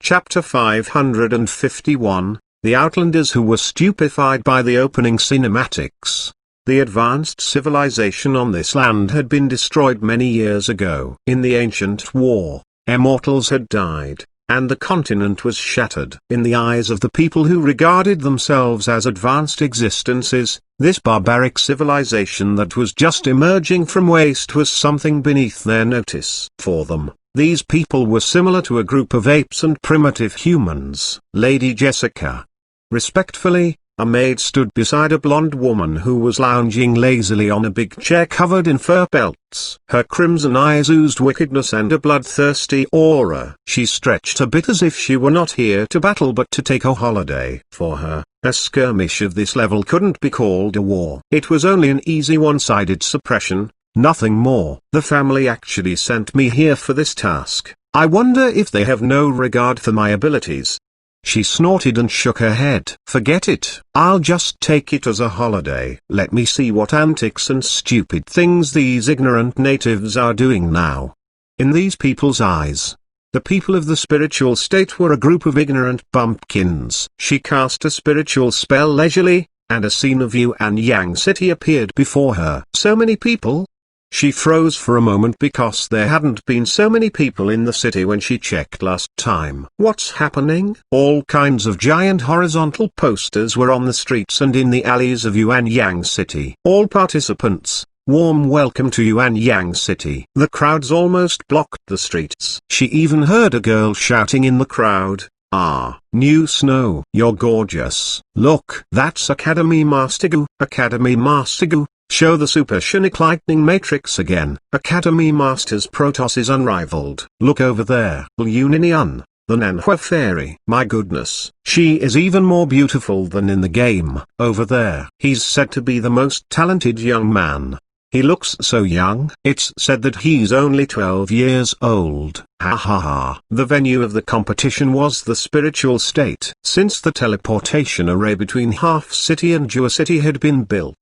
Chapter 551, The Outlanders Who Were Stupefied by the Opening Cinematics. The advanced civilization on this land had been destroyed many years ago. In the ancient war, immortals had died, and the continent was shattered. In the eyes of the people who regarded themselves as advanced existences, this barbaric civilization that was just emerging from waste was something beneath their notice. For them, these people were similar to a group of apes and primitive humans. Lady Jessica. Respectfully, a maid stood beside a blonde woman who was lounging lazily on a big chair covered in fur belts. Her crimson eyes oozed wickedness and a bloodthirsty aura. She stretched a bit as if she were not here to battle but to take a holiday. For her, a skirmish of this level couldn't be called a war. It was only an easy one-sided suppression, nothing more. The family actually sent me here for this task. I wonder if they have no regard for my abilities. She snorted and shook her head. Forget it. I'll just take it as a holiday. Let me see what antics and stupid things these ignorant natives are doing now. In these people's eyes, the people of the spiritual state were a group of ignorant bumpkins. She cast a spiritual spell leisurely, and a scene of Xuanhuan City appeared before her. So many people? She froze for a moment because there hadn't been so many people in the city when she checked last time. What's happening? All kinds of giant horizontal posters were on the streets and in the alleys of Xuanhuan City. All participants, warm welcome to Xuanhuan City. The crowds almost blocked the streets. She even heard a girl shouting in the crowd, "Ah, new snow. You're gorgeous. Look, that's Academy Master Gu. Academy Master Gu. Show the Super Sonic Lightning Matrix again. Academy Master's Protoss is unrivaled. Look over there. Uninian, the Nanhua Fairy. My goodness, she is even more beautiful than in the game. Over there. He's said to be the most talented young man. He looks so young. It's said that he's only 12 years old. Ha ha ha. The venue of the competition was the spiritual state. Since the teleportation array between Half City and Jua City had been built,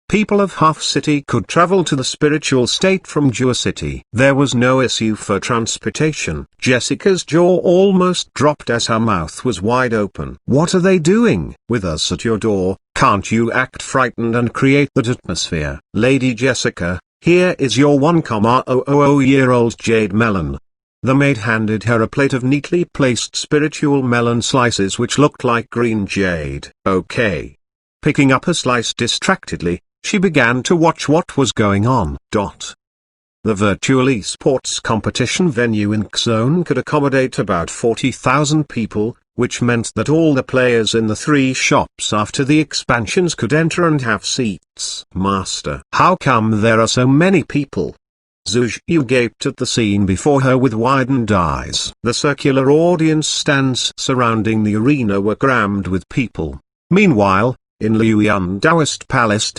people of Half City could travel to the spiritual state from Jua City. There was no issue for transportation. Jessica's jaw almost dropped as her mouth was wide open. What are they doing? With us at your door, can't you act frightened and create that atmosphere? Lady Jessica, here is your 1,000-year-old jade melon. The maid handed her a plate of neatly placed spiritual melon slices which looked like green jade. Okay. Picking up a slice distractedly, she began to watch what was going on. The virtual esports competition venue in Xuanhuan could accommodate about 40,000 people, which meant that all the players in the 3 shops after the expansions could enter and have seats. Master, how come there are so many people? Zhu gaped at the scene before her with widened eyes. The circular audience stands surrounding the arena were crammed with people. Meanwhile, in Liuyuan Taoist Palace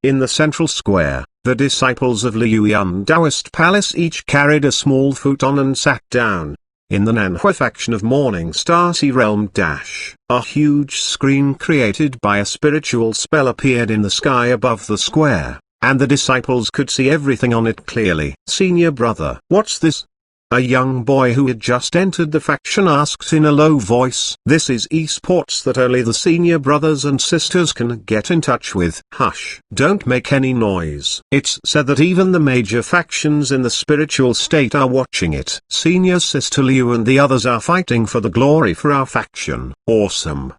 in the central square, the disciples of Liuyuan Taoist Palace each carried a small futon and sat down. In the Nanhua faction of Morning Star Sea Realm a huge screen created by a spiritual spell appeared in the sky above the square, and the disciples could see everything on it clearly. Senior brother, what's this? A young boy who had just entered the faction asked in a low voice. This is esports that only the senior brothers and sisters can get in touch with. Hush. Don't make any noise. It's said that even the major factions in the spiritual state are watching it. Senior sister Liu and the others are fighting for the glory for our faction. Awesome.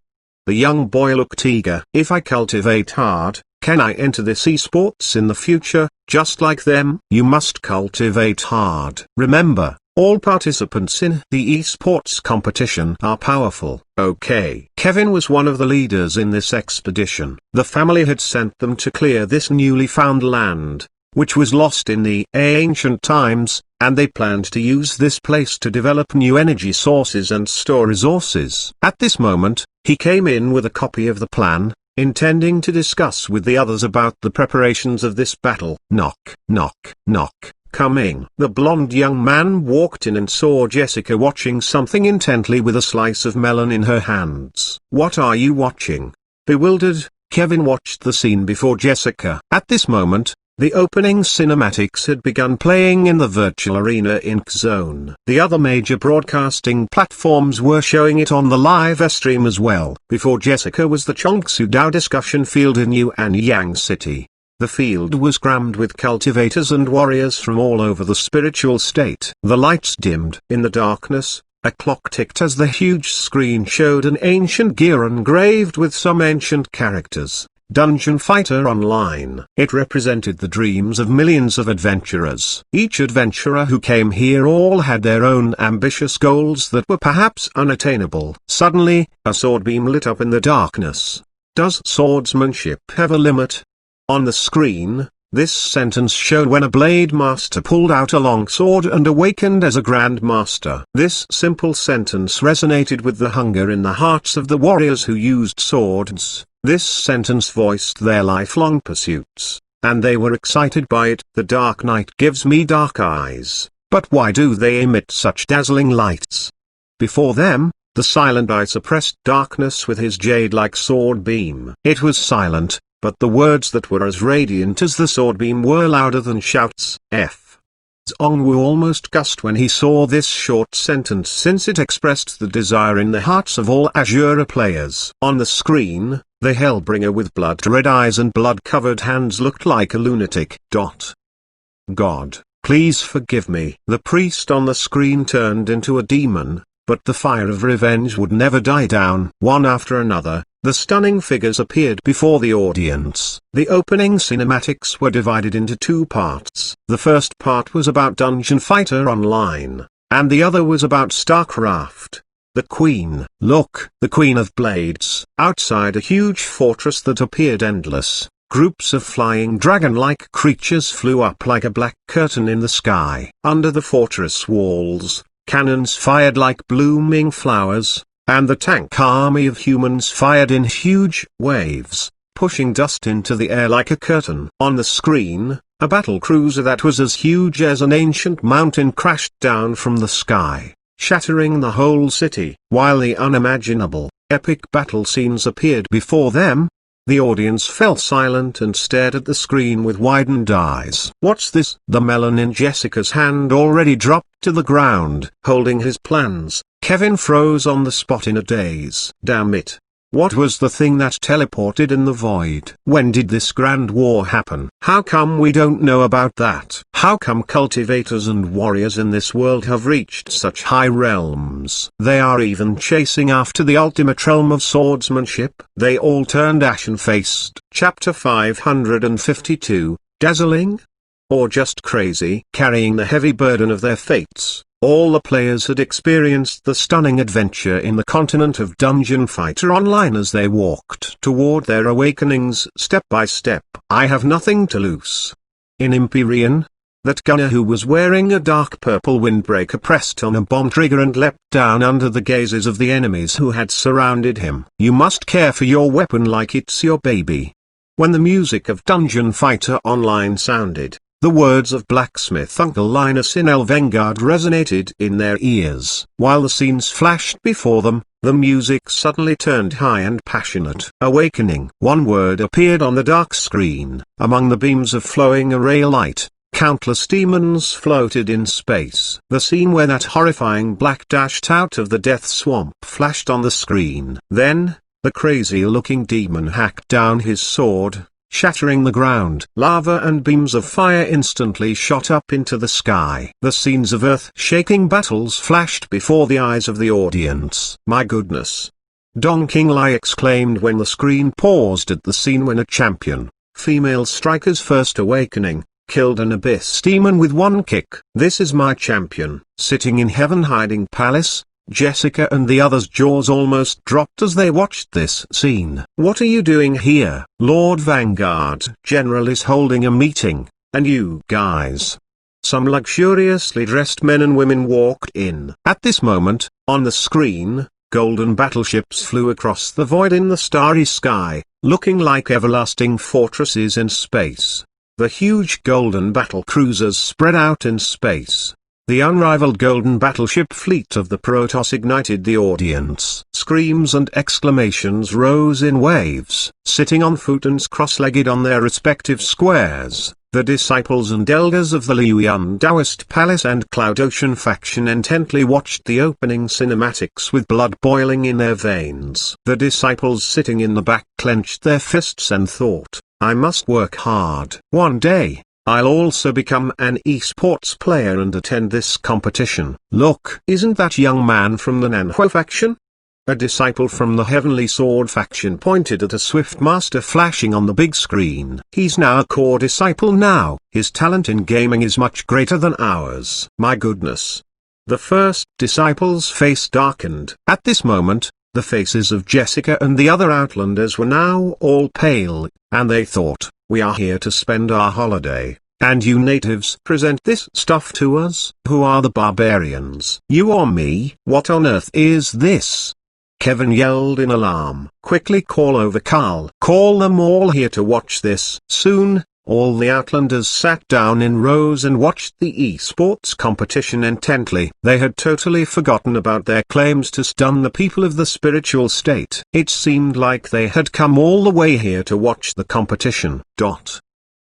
The young boy looked eager. If I cultivate hard, can I enter this esports in the future, just like them? You must cultivate hard. Remember, all participants in the esports competition are powerful. Okay. Kevin was one of the leaders in this expedition. The family had sent them to clear this newly found land, which was lost in the ancient times, and they planned to use this place to develop new energy sources and store resources. At this moment, he came in with a copy of the plan, intending to discuss with the others about the preparations of this battle. Knock, knock, knock. Coming. The blonde young man walked in and saw Jessica watching something intently with a slice of melon in her hands. What are you watching? Bewildered, Kevin watched the scene before Jessica. At this moment, The opening cinematics had begun playing in the virtual arena in Zone. The other major broadcasting platforms were showing it on the live stream as well. Before Jessica was the Chongsu Dao discussion field in Yuanyang City. The field was crammed with cultivators and warriors from all over the spiritual state. The lights dimmed. In the darkness, a clock ticked as the huge screen showed an ancient gear engraved with some ancient characters. Dungeon Fighter Online. It represented the dreams of millions of adventurers. Each adventurer who came here all had their own ambitious goals that were perhaps unattainable. Suddenly, a sword beam lit up in the darkness. Does swordsmanship have a limit? On the screen, this sentence showed when a blade master pulled out a long sword and awakened as a grand master. This simple sentence resonated with the hunger in the hearts of the warriors who used swords. This sentence voiced their lifelong pursuits, and they were excited by it. The dark night gives me dark eyes, but why do they emit such dazzling lights? Before them, the silent eye suppressed darkness with his jade-like sword beam. It was silent, but the words that were as radiant as the sword beam were louder than shouts. Xuanhuan almost guessed when he saw this short sentence since it expressed the desire in the hearts of all Azura players. On the screen, the Hellbringer with blood-red eyes and blood-covered hands looked like a lunatic. God, please forgive me. The priest on the screen turned into a demon, but the fire of revenge would never die down. One after another, the stunning figures appeared before the audience. The opening cinematics were divided into two parts. The first part was about Dungeon Fighter Online, and the other was about StarCraft. The Queen. Look, the Queen of Blades. Outside a huge fortress that appeared endless, groups of flying dragon-like creatures flew up like a black curtain in the sky. Under the fortress walls, cannons fired like blooming flowers, and the tank army of humans fired in huge waves, pushing dust into the air like a curtain. On the screen, a battle cruiser that was as huge as an ancient mountain crashed down from the sky, shattering the whole city. While the unimaginable, epic battle scenes appeared before them, the audience fell silent and stared at the screen with widened eyes. What's this? The melon in Jessica's hand already dropped to the ground. Holding his plans, Kevin froze on the spot in a daze. Damn it. What was the thing that teleported in the void? When did this grand war happen? How come we don't know about that? How come cultivators and warriors in this world have reached such high realms? They are even chasing after the ultimate realm of swordsmanship. They all turned ashen-faced. Chapter 552, Dazzling? Or just crazy? Carrying the heavy burden of their fates, all the players had experienced the stunning adventure in the continent of Dungeon Fighter Online as they walked toward their awakenings step by step. I have nothing to lose. In Empyrean, that gunner who was wearing a dark purple windbreaker pressed on a bomb trigger and leapt down under the gazes of the enemies who had surrounded him. You must care for your weapon like it's your baby. When the music of Dungeon Fighter Online sounded, the words of blacksmith Uncle Linus in El Vanguard resonated in their ears. While the scenes flashed before them, the music suddenly turned high and passionate. Awakening. One word appeared on the dark screen. Among the beams of flowing array light, countless demons floated in space. The scene where that horrifying black dashed out of the death swamp flashed on the screen. Then, the crazy-looking demon hacked down his sword, shattering the ground. Lava and beams of fire instantly shot up into the sky. The scenes of earth-shaking battles flashed before the eyes of the audience. My goodness! Dong Qinglai exclaimed when the screen paused at the scene when a champion, female striker's first awakening, killed an abyss demon with one kick. This is my champion. Sitting in Heaven Hiding Palace, Jessica and the others' jaws almost dropped as they watched this scene. What are you doing here? Lord Vanguard General is holding a meeting, and you guys. Some luxuriously dressed men and women walked in. At this moment, on the screen, golden battleships flew across the void in the starry sky, looking like everlasting fortresses in space. The huge golden battle cruisers spread out in space. The unrivaled golden battleship fleet of the Protoss ignited the audience. Screams and exclamations rose in waves. Sitting on futons cross-legged on their respective squares, the disciples and elders of the Liuyan Taoist Palace and Cloud Ocean faction intently watched the opening cinematics with blood boiling in their veins. The disciples sitting in the back clenched their fists and thought, "I must work hard. One day, I'll also become an esports player and attend this competition." "Look, isn't that young man from the Nanhua faction?" A disciple from the Heavenly Sword faction pointed at a Swift Master flashing on the big screen. "He's now a core disciple now. His talent in gaming is much greater than ours." My goodness. The first disciple's face darkened. At this moment, the faces of Jessica and the other Outlanders were now all pale, and they thought, "We are here to spend our holiday, and you natives present this stuff to us? Who are the barbarians? You or me? What on earth is this?" Kevin yelled in alarm. "Quickly call over Carl. Call them all here to watch this." Soon, all the Outlanders sat down in rows and watched the esports competition intently. They had totally forgotten about their claims to stun the people of the spiritual state. It seemed like they had come all the way here to watch the competition.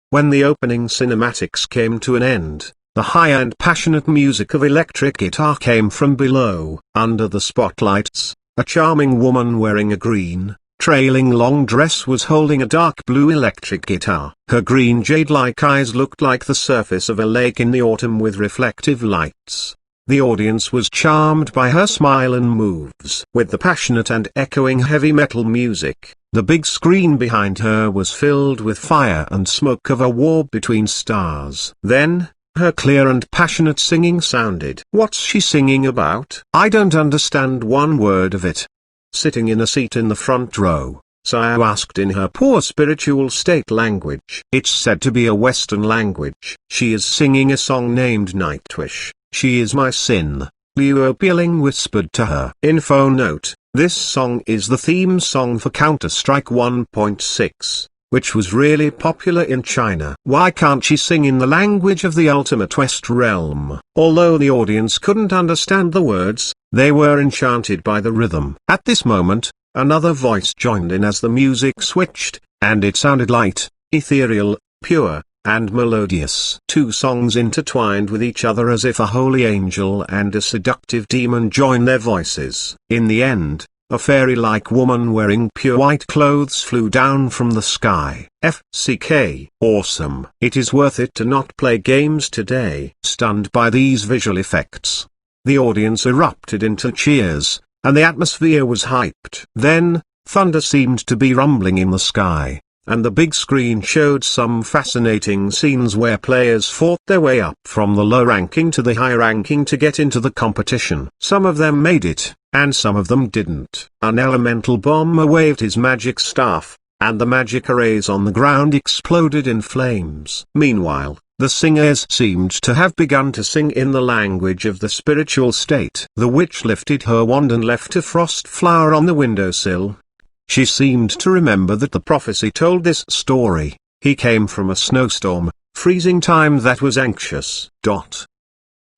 When the opening cinematics came to an end, the high and passionate music of electric guitar came from below. Under the spotlights, a charming woman wearing a green, trailing long dress was holding a dark blue electric guitar. Her green jade-like eyes looked like the surface of a lake in the autumn with reflective lights. The audience was charmed by her smile and moves. With the passionate and echoing heavy metal music, the big screen behind her was filled with fire and smoke of a war between stars. Then, her clear and passionate singing sounded. "What's she singing about? I don't understand one word of it." Sitting in a seat in the front row, Sayo asked in her poor spiritual state language. It's said to be a Western language. "She is singing a song named Nightwish. She is my sin," Liu Opiling whispered to her. Info note: this song is the theme song for Counter-Strike 1.6. which was really popular in China. Why can't she sing in the language of the ultimate West realm? Although the audience couldn't understand the words, they were enchanted by the rhythm. At this moment, another voice joined in as the music switched, and it sounded light, ethereal, pure, and melodious. Two songs intertwined with each other as if a holy angel and a seductive demon joined their voices. In the end, a fairy-like woman wearing pure white clothes flew down from the sky. FCK. Awesome. It is worth it to not play games today. Stunned by these visual effects, the audience erupted into cheers, and the atmosphere was hyped. Then, thunder seemed to be rumbling in the sky, and the big screen showed some fascinating scenes where players fought their way up from the low ranking to the high ranking to get into the competition. Some of them made it, and some of them didn't. An elemental bomber waved his magic staff, and the magic arrays on the ground exploded in flames. Meanwhile, the singers seemed to have begun to sing in the language of the spiritual state. The witch lifted her wand and left a frost flower on the windowsill. She seemed to remember that the prophecy told this story. He came from a snowstorm, freezing time that was anxious.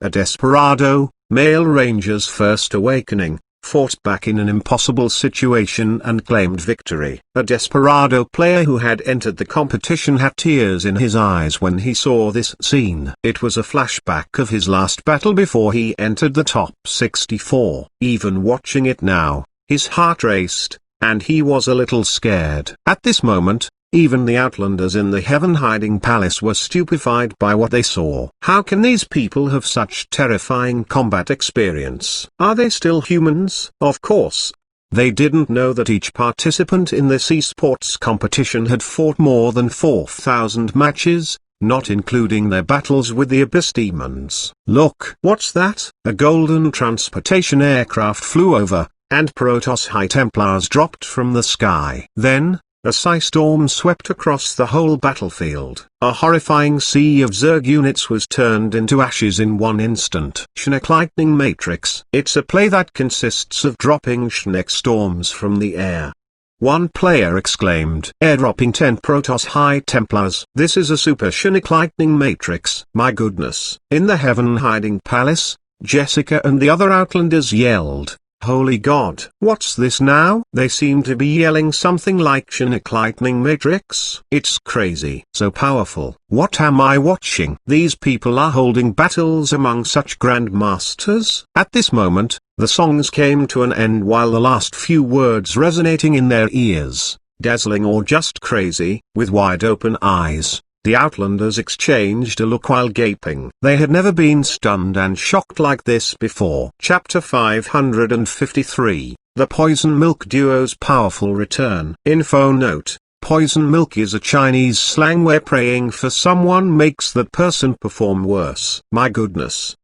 A desperado, male ranger's first awakening, fought back in an impossible situation and claimed victory. A desperado player who had entered the competition had tears in his eyes when he saw this scene. It was a flashback of his last battle before he entered the top 64. Even watching it now, his heart raced, and he was a little scared. At this moment, even the Outlanders in the Heaven Hiding Palace were stupefied by what they saw. How can these people have such terrifying combat experience? Are they still humans? Of course. They didn't know that each participant in this esports competition had fought more than 4,000 matches, not including their battles with the Abyss demons. Look! What's that? A golden transportation aircraft flew over, and Protoss High Templars dropped from the sky. Then, a Psy-storm swept across the whole battlefield. A horrifying sea of Zerg units was turned into ashes in one instant. Schneck Lightning Matrix. It's a play that consists of dropping Schneck storms from the air. One player exclaimed, airdropping 10 Protoss High Templars. This is a supersonic lightning matrix. My goodness. In the Heaven Hiding Palace, Jessica and the other Outlanders yelled, "Holy God! What's this now?" They seem to be yelling something like Sonic Lightning Matrix. It's crazy. So powerful. What am I watching? These people are holding battles among such grandmasters. At this moment, the songs came to an end while the last few words resonating in their ears. Dazzling or just crazy, with wide open eyes, the Outlanders exchanged a look while gaping. They had never been stunned and shocked like this before. Chapter 553, The Poison Milk Duo's Powerful Return. Info note: poison milk is a Chinese slang where praying for someone makes that person perform worse. My goodness.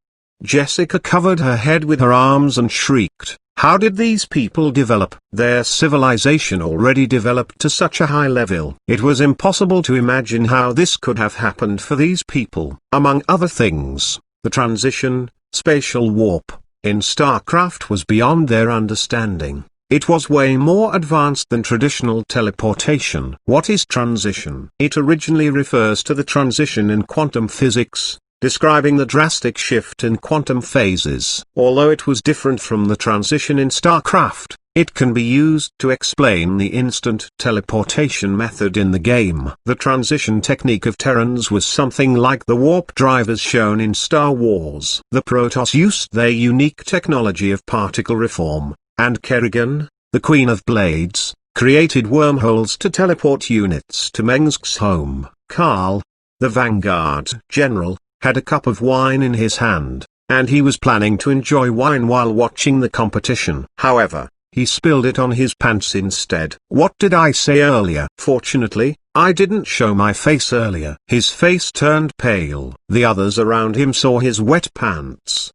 Jessica covered her head with her arms and shrieked, "How did these people develop?" Their civilization already developed to such a high level. It was impossible to imagine how this could have happened for these people. Among other things, the transition, spatial warp, in StarCraft was beyond their understanding. It was way more advanced than traditional teleportation. What is transition? It originally refers to the transition in quantum physics, describing the drastic shift in quantum phases. Although it was different from the transition in StarCraft, it can be used to explain the instant teleportation method in the game. The transition technique of Terrans was something like the warp drivers shown in Star Wars. The Protoss used their unique technology of particle reform, and Kerrigan, the Queen of Blades, created wormholes to teleport units to Mengsk's home. Karl, the Vanguard general, had a cup of wine in his hand, and he was planning to enjoy wine while watching the competition. However, he spilled it on his pants instead. What did I say earlier? Fortunately, I didn't show my face earlier. His face turned pale. The others around him saw his wet pants.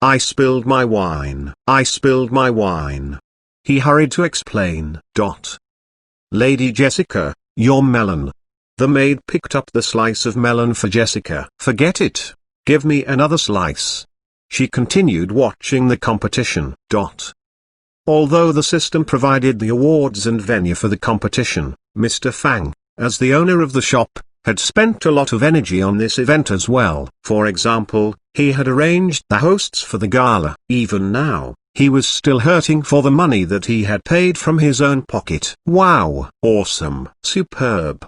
I spilled my wine. I spilled my wine. He hurried to explain. Lady Jessica, your melon. The maid picked up the slice of melon for Jessica. Forget it. Give me another slice. She continued watching the competition. Although the system provided the awards and venue for the competition, Mr. Fang, as the owner of the shop, had spent a lot of energy on this event as well. For example, he had arranged the hosts for the gala. Even now, he was still hurting for the money that he had paid from his own pocket. Wow! Awesome! Superb!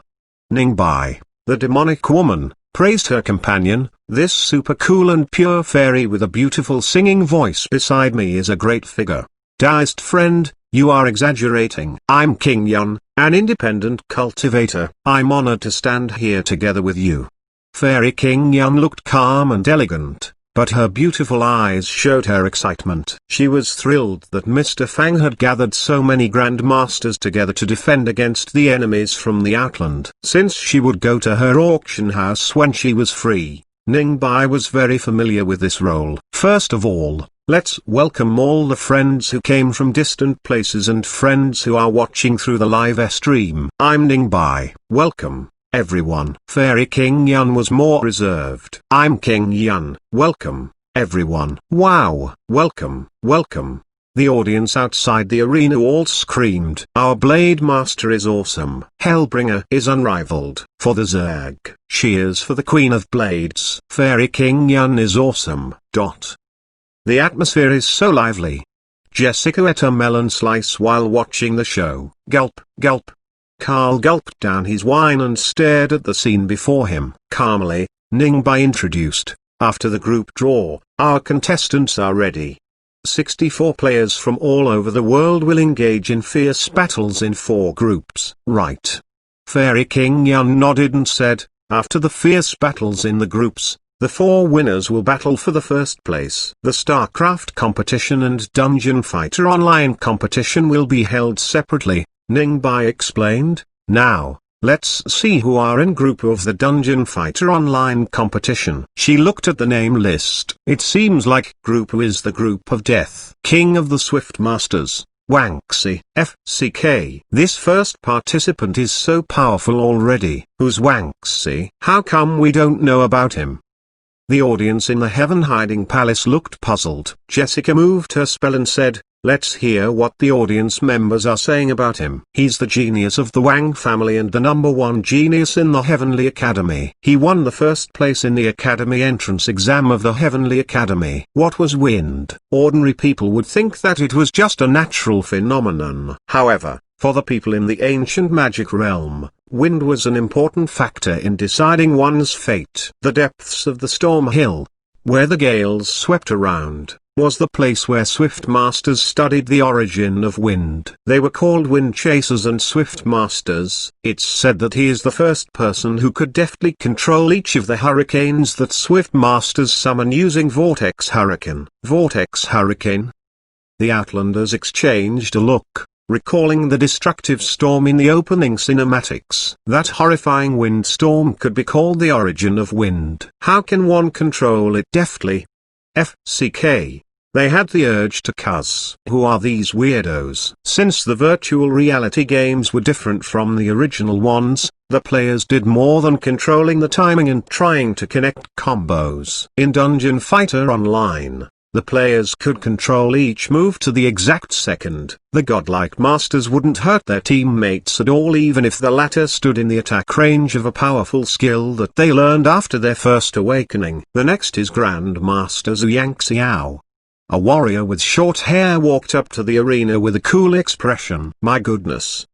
Ningbai, the demonic woman, praised her companion. This super cool and pure fairy with a beautiful singing voice beside me is a great figure. Dearest friend, you are exaggerating. I'm King Yun, an independent cultivator. I'm honored to stand here together with you. Fairy King Yun looked calm and elegant, but her beautiful eyes showed her excitement. She was thrilled that Mr. Fang had gathered so many grandmasters together to defend against the enemies from the Outland. Since she would go to her auction house when she was free, Ningbai was very familiar with this role. First of all, let's welcome all the friends who came from distant places and friends who are watching through the live stream. I'm Ningbai. Welcome, everyone. Fairy King Yun was more reserved. I'm King Yun. Welcome, everyone. Wow, welcome, welcome. The audience outside the arena all screamed. Our Blade Master is awesome. Hellbringer is unrivaled. For the Zerg. Cheers for the Queen of Blades. Fairy King Yun is awesome. The atmosphere is so lively. Jessica ate a melon slice while watching the show. Gulp, gulp. Karl gulped down his wine and stared at the scene before him. Calmly, Ningbai introduced, after the group draw, our contestants are ready. 64 players from all over the world will engage in fierce battles in 4 groups. Right. Fairy King Yun nodded and said, after the fierce battles in the groups, the 4 winners will battle for the first place. The StarCraft competition and Dungeon Fighter Online competition will be held separately, Ningbai explained. Now, let's see who are in group of the Dungeon Fighter Online competition. She looked at the name list. It seems like group is the group of death. King of the Swift Masters, Wanxi, FCK. This first participant is so powerful already. Who's Wanxi? How come we don't know about him? The audience in the Heaven Hiding Palace looked puzzled. Jessica moved her spell and said, Let's hear what the audience members are saying about him. He's the genius of the Wang family and the #1 genius in the Heavenly Academy. He won the first place in the Academy entrance exam of the Heavenly Academy. What was wind? Ordinary people would think that it was just a natural phenomenon. However, for the people in the ancient magic realm, wind was an important factor in deciding one's fate. The depths of the storm hill, where the gales swept around, was the place where Swift Masters studied the origin of wind. They were called wind chasers and Swift Masters. It's said that he is the first person who could deftly control each of the hurricanes that Swift Masters summon using Vortex Hurricane. Vortex Hurricane? The Outlanders exchanged a look, recalling the destructive storm in the opening cinematics. That horrifying windstorm could be called the origin of wind. How can one control it deftly? FCK. They had the urge to cuss. Who are these weirdos? Since the virtual reality games were different from the original ones, the players did more than controlling the timing and trying to connect combos. In Dungeon Fighter Online, the players could control each move to the exact second. The godlike masters wouldn't hurt their teammates at all even if the latter stood in the attack range of a powerful skill that they learned after their first awakening. The next is Grandmaster Zuyang Xiao. A warrior with short hair walked up to the arena with a cool expression. My goodness.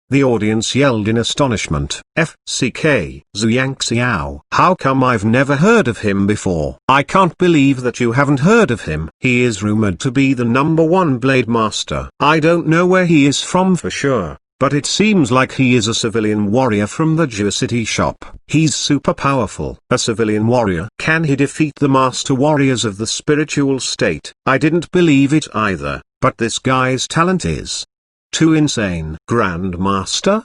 The audience yelled in astonishment. FCK. Zuyang Xiao. How come I've never heard of him before? I can't believe that you haven't heard of him. He is rumored to be the #1 Blade Master. I don't know where he is from for sure, but it seems like he is a civilian warrior from the Geocity shop. He's super powerful. A civilian warrior? Can he defeat the master warriors of the spiritual state? I didn't believe it either, but this guy's talent is too insane. Grandmaster?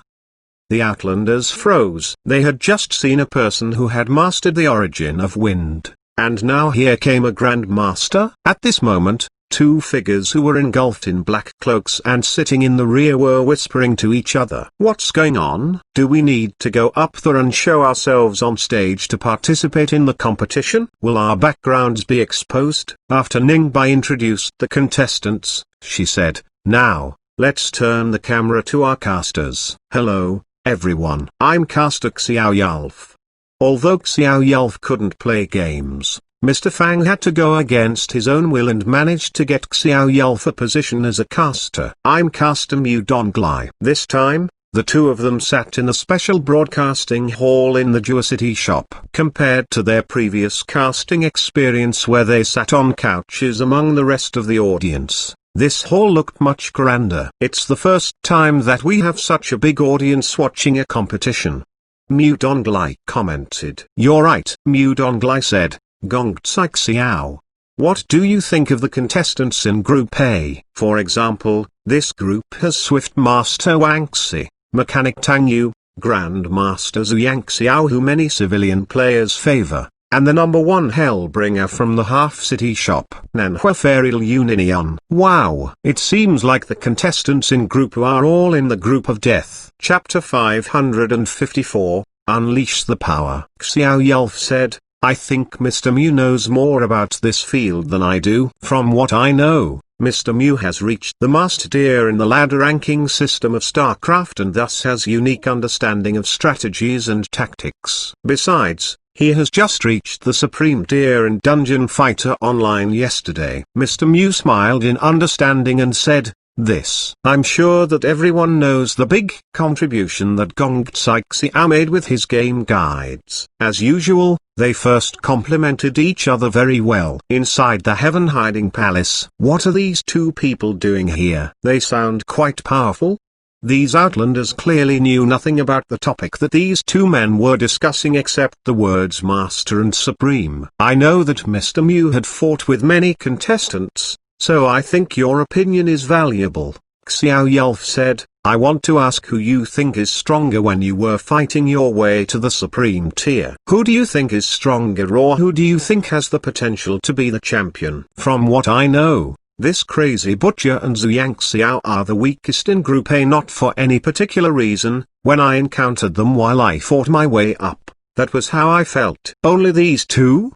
The Outlanders froze. They had just seen a person who had mastered the origin of wind, and now here came a Grandmaster? At this moment, two figures who were engulfed in black cloaks and sitting in the rear were whispering to each other. What's going on? Do we need to go up there and show ourselves on stage to participate in the competition? Will our backgrounds be exposed? After Ningbai introduced the contestants, she said, now, let's turn the camera to our casters. Hello, everyone. I'm caster Xiao Yalf. Although Xiao Yalf couldn't play games, Mr. Fang had to go against his own will and managed to get Xiao Yalf a position as a caster. I'm caster Mu Donglai. This time, the two of them sat in a special broadcasting hall in the Geocity shop. Compared to their previous casting experience where they sat on couches among the rest of the audience, this hall looked much grander. It's the first time that we have such a big audience watching a competition. Mu Donglai commented. You're right, Mu Donglai said. Gong Tsai Xiao. What do you think of the contestants in Group A? For example, this group has Swift Master Wang Xi, Mechanic Tang Yu, Grandmaster Zuyang Xiao who many civilian players favor, and the #1 Hellbringer from the Half-City shop, Nanhua Feril Uninion. Wow! It seems like the contestants in Group A are all in the group of death. Chapter 554, Unleash the Power. Xiao Yalf said, I think Mr. Mu knows more about this field than I do. From what I know, Mr. Mu has reached the Master Tier in the ladder ranking system of StarCraft and thus has unique understanding of strategies and tactics. Besides, he has just reached the Supreme Tier in Dungeon Fighter Online yesterday. Mr. Mu smiled in understanding and said, this. I'm sure that everyone knows the big contribution that Gong Tsai Xiao made with his game guides. As usual, they first complemented each other very well. Inside the Heaven Hiding Palace, what are these two people doing here? They sound quite powerful. These Outlanders clearly knew nothing about the topic that these two men were discussing except the words Master and Supreme. I know that Mr. Mu had fought with many contestants, so I think your opinion is valuable. Xiao Yalf said, I want to ask who you think is stronger when you were fighting your way to the Supreme Tier. Who do you think is stronger or who do you think has the potential to be the champion? From what I know, this crazy butcher and Zuyang Xiao are the weakest in Group A not for any particular reason. When I encountered them while I fought my way up, that was how I felt. Only these two?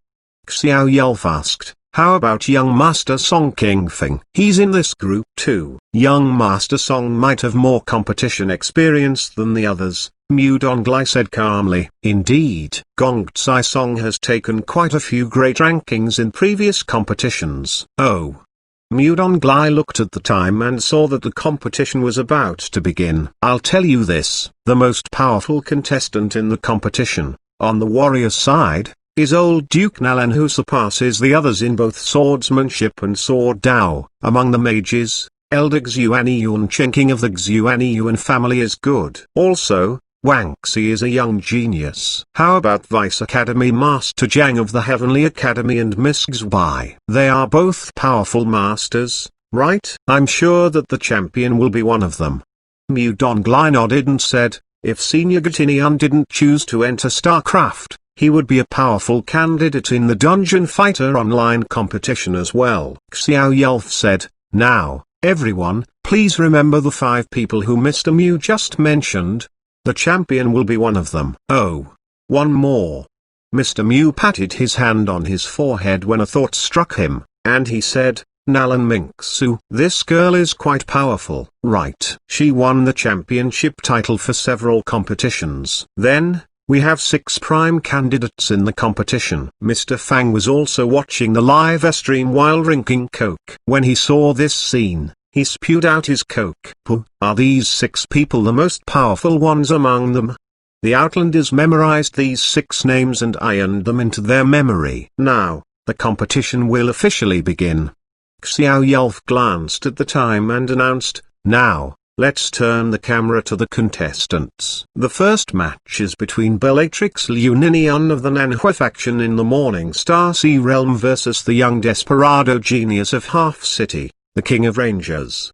Xiao Yalf asked. How about young Master Song King Feng? He's in this group too. Young Master Song might have more competition experience than the others, Mu Donglai said calmly. Indeed, Gong Tsai Song has taken quite a few great rankings in previous competitions. Oh. Mu Donglai looked at the time and saw that the competition was about to begin. I'll tell you this, the most powerful contestant in the competition, on the warrior side, is old Duke Nalan, who surpasses the others in both swordsmanship and sword Dao. Among the mages, Elder Xuanhuan Chen, king of the Xuanhuan family, is good. Also, Wang Xi is a young genius. How about Vice Academy Master Zhang of the Heavenly Academy and Miss Xbai? They are both powerful masters, right? I'm sure that the champion will be one of them. Mu Donglai nodded and said, if Senior Gatinian didn't choose to enter StarCraft, he would be a powerful candidate in the Dungeon Fighter Online competition as well. Xiao Yelf said, now, everyone, please remember the 5 people who Mr. Mu just mentioned. The champion will be one of them. Oh, one more. Mr. Mu patted his hand on his forehead when a thought struck him, and he said, Nalan Minksu. This girl is quite powerful. Right. She won the championship title for several competitions. Then, we have 6 prime candidates in the competition. Mr. Fang was also watching the live stream while drinking Coke. When he saw this scene, he spewed out his Coke. Are these 6 people the most powerful ones among them? The Outlanders memorized these 6 names and ironed them into their memory. Now, the competition will officially begin. Xiao Yelf glanced at the time and announced, now, let's turn the camera to the contestants. The first match is between Bellatrix Liu of the Nanhua faction in the Morning Star Sea realm versus the young desperado genius of Half City, the King of Rangers.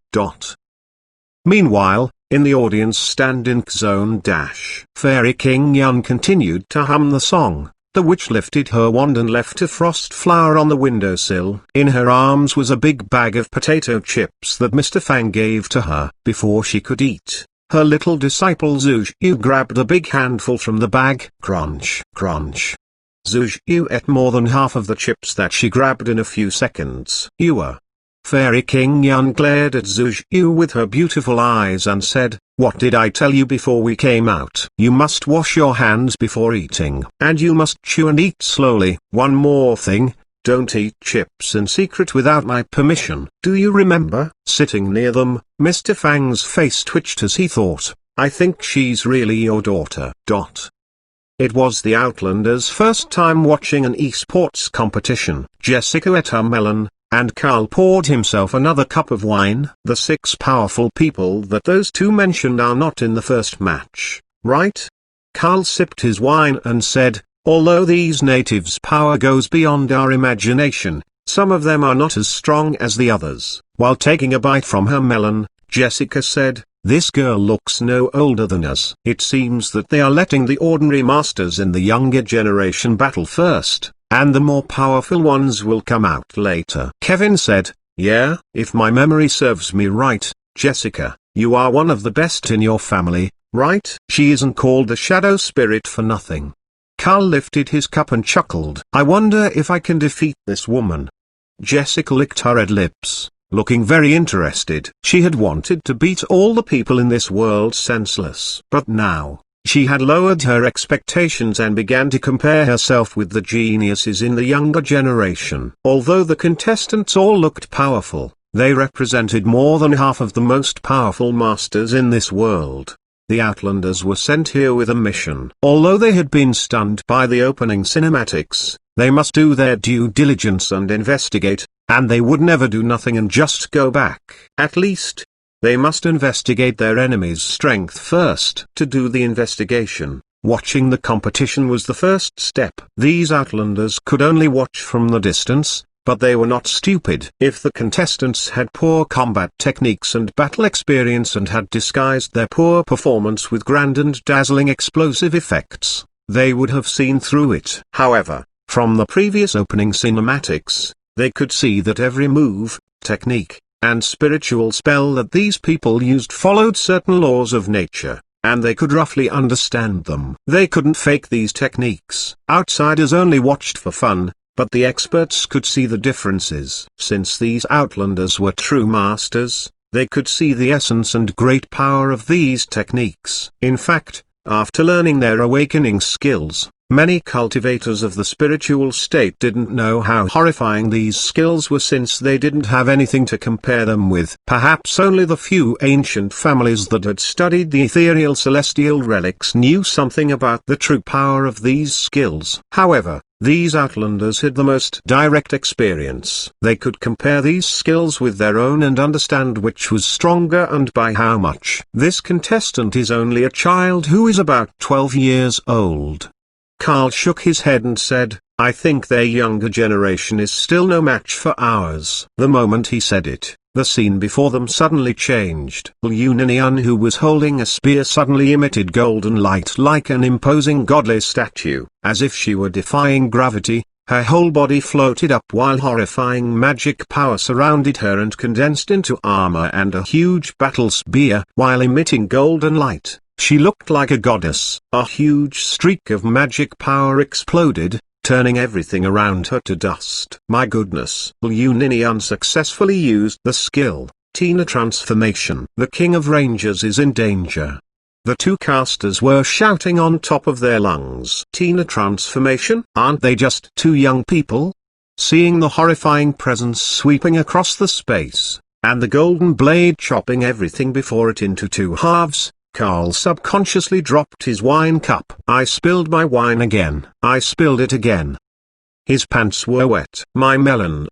Meanwhile, in the audience stand in Zone Dash, Fairy King Yun continued to hum the song. The witch lifted her wand and left a frost flower on the windowsill. In her arms was a big bag of potato chips that Mr. Fang gave to her. Before she could eat, her little disciple Zhu grabbed a big handful from the bag. Crunch, crunch. Zhu ate more than half of the chips that she grabbed in a few seconds. Fairy King Yun glared at Zhu with her beautiful eyes and said, what did I tell you before we came out? You must wash your hands before eating. And you must chew and eat slowly. One more thing, don't eat chips in secret without my permission. Do you remember? Sitting near them, Mr. Fang's face twitched as he thought, I think she's really your daughter. It was the Outlanders' first time watching an esports competition. Jessica ate her melon, and Carl poured himself another cup of wine. The 6 powerful people that those 2 mentioned are not in the first match, right? Carl sipped his wine and said, although these natives' power goes beyond our imagination, some of them are not as strong as the others. While taking a bite from her melon, Jessica said, this girl looks no older than us. It seems that they are letting the ordinary masters in the younger generation battle first, and the more powerful ones will come out later. Kevin said, yeah, if my memory serves me right, Jessica, you are one of the best in your family, right? She isn't called the Shadow Spirit for nothing. Carl lifted his cup and chuckled. I wonder if I can defeat this woman. Jessica licked her red lips, looking very interested. She had wanted to beat all the people in this world senseless. But now, she had lowered her expectations and began to compare herself with the geniuses in the younger generation. Although the contestants all looked powerful, they represented more than half of the most powerful masters in this world. The Outlanders were sent here with a mission. Although they had been stunned by the opening cinematics, they must do their due diligence and investigate, and they would never do nothing and just go back. At least, they must investigate their enemy's strength first. To do the investigation, watching the competition was the first step. These Outlanders could only watch from the distance, but they were not stupid. If the contestants had poor combat techniques and battle experience and had disguised their poor performance with grand and dazzling explosive effects, they would have seen through it. However, from the previous opening cinematics, they could see that every move, technique, and spiritual spell that these people used followed certain laws of nature, and they could roughly understand them. They couldn't fake these techniques. Outsiders only watched for fun, but the experts could see the differences. Since these outlanders were true masters, they could see the essence and great power of these techniques. In fact, after learning their awakening skills, many cultivators of the spiritual state didn't know how horrifying these skills were, since they didn't have anything to compare them with. Perhaps only the few ancient families that had studied the ethereal celestial relics knew something about the true power of these skills. However, these outlanders had the most direct experience. They could compare these skills with their own and understand which was stronger and by how much. This contestant is only a child who is about 12 years old. Carl shook his head and said, "I think their younger generation is still no match for ours." The moment he said it, the scene before them suddenly changed. Xuanhuan, who was holding a spear, suddenly emitted golden light like an imposing godly statue. As if she were defying gravity, her whole body floated up while horrifying magic power surrounded her and condensed into armor and a huge battle spear. While emitting golden light, she looked like a goddess. A huge streak of magic power exploded, turning everything around her to dust. My goodness. Xuanhuan successfully used the skill, Tina Transformation. The King of Rangers is in danger. The two casters were shouting on top of their lungs. Tina Transformation? Aren't they just two young people? Seeing the horrifying presence sweeping across the space, and the golden blade chopping everything before it into two halves, Carl subconsciously dropped his wine cup. I spilled my wine again. I spilled it again. His pants were wet. My melon.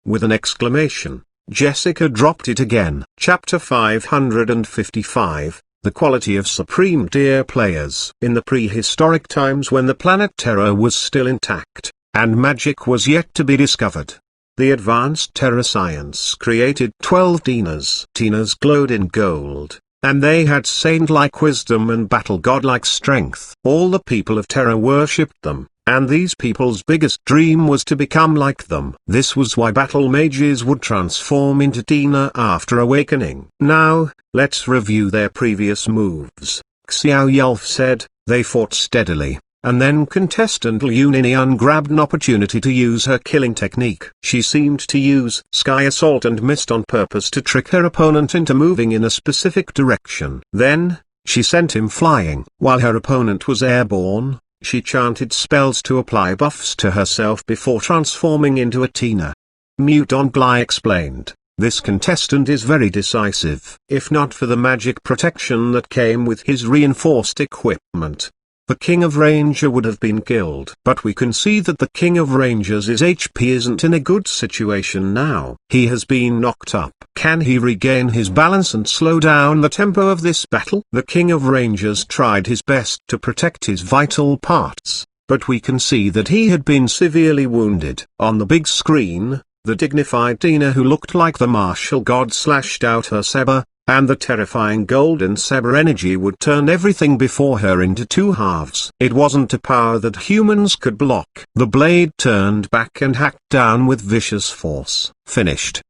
With an exclamation, Jessica dropped it again. Chapter 555, The Quality of Supreme Deer Players. In the prehistoric times when the planet Terra was still intact, and magic was yet to be discovered, the advanced Terra science created 12 Tinas. Tinas glowed in gold, and they had saint-like wisdom and battle-godlike strength. All the people of Terra worshipped them, and these people's biggest dream was to become like them. This was why battle mages would transform into Tina after awakening. Now, let's review their previous moves. Xuanhuan said. They fought steadily, and then contestant Xuanhuan grabbed an opportunity to use her killing technique. She seemed to use Sky Assault and missed on purpose to trick her opponent into moving in a specific direction. Then, she sent him flying. While her opponent was airborne, she chanted spells to apply buffs to herself before transforming into a Tina. Mutongli explained, this contestant is very decisive. If not for the magic protection that came with his reinforced equipment, the King of Ranger would have been killed. But we can see that the King of Rangers' HP isn't in a good situation now. He has been knocked up. Can he regain his balance and slow down the tempo of this battle? The King of Rangers tried his best to protect his vital parts, but we can see that he had been severely wounded. On the big screen, the dignified Tina who looked like the martial god slashed out her saber, and the terrifying golden saber energy would turn everything before her into two halves. It wasn't a power that humans could block. The blade turned back and hacked down with vicious force. Finished.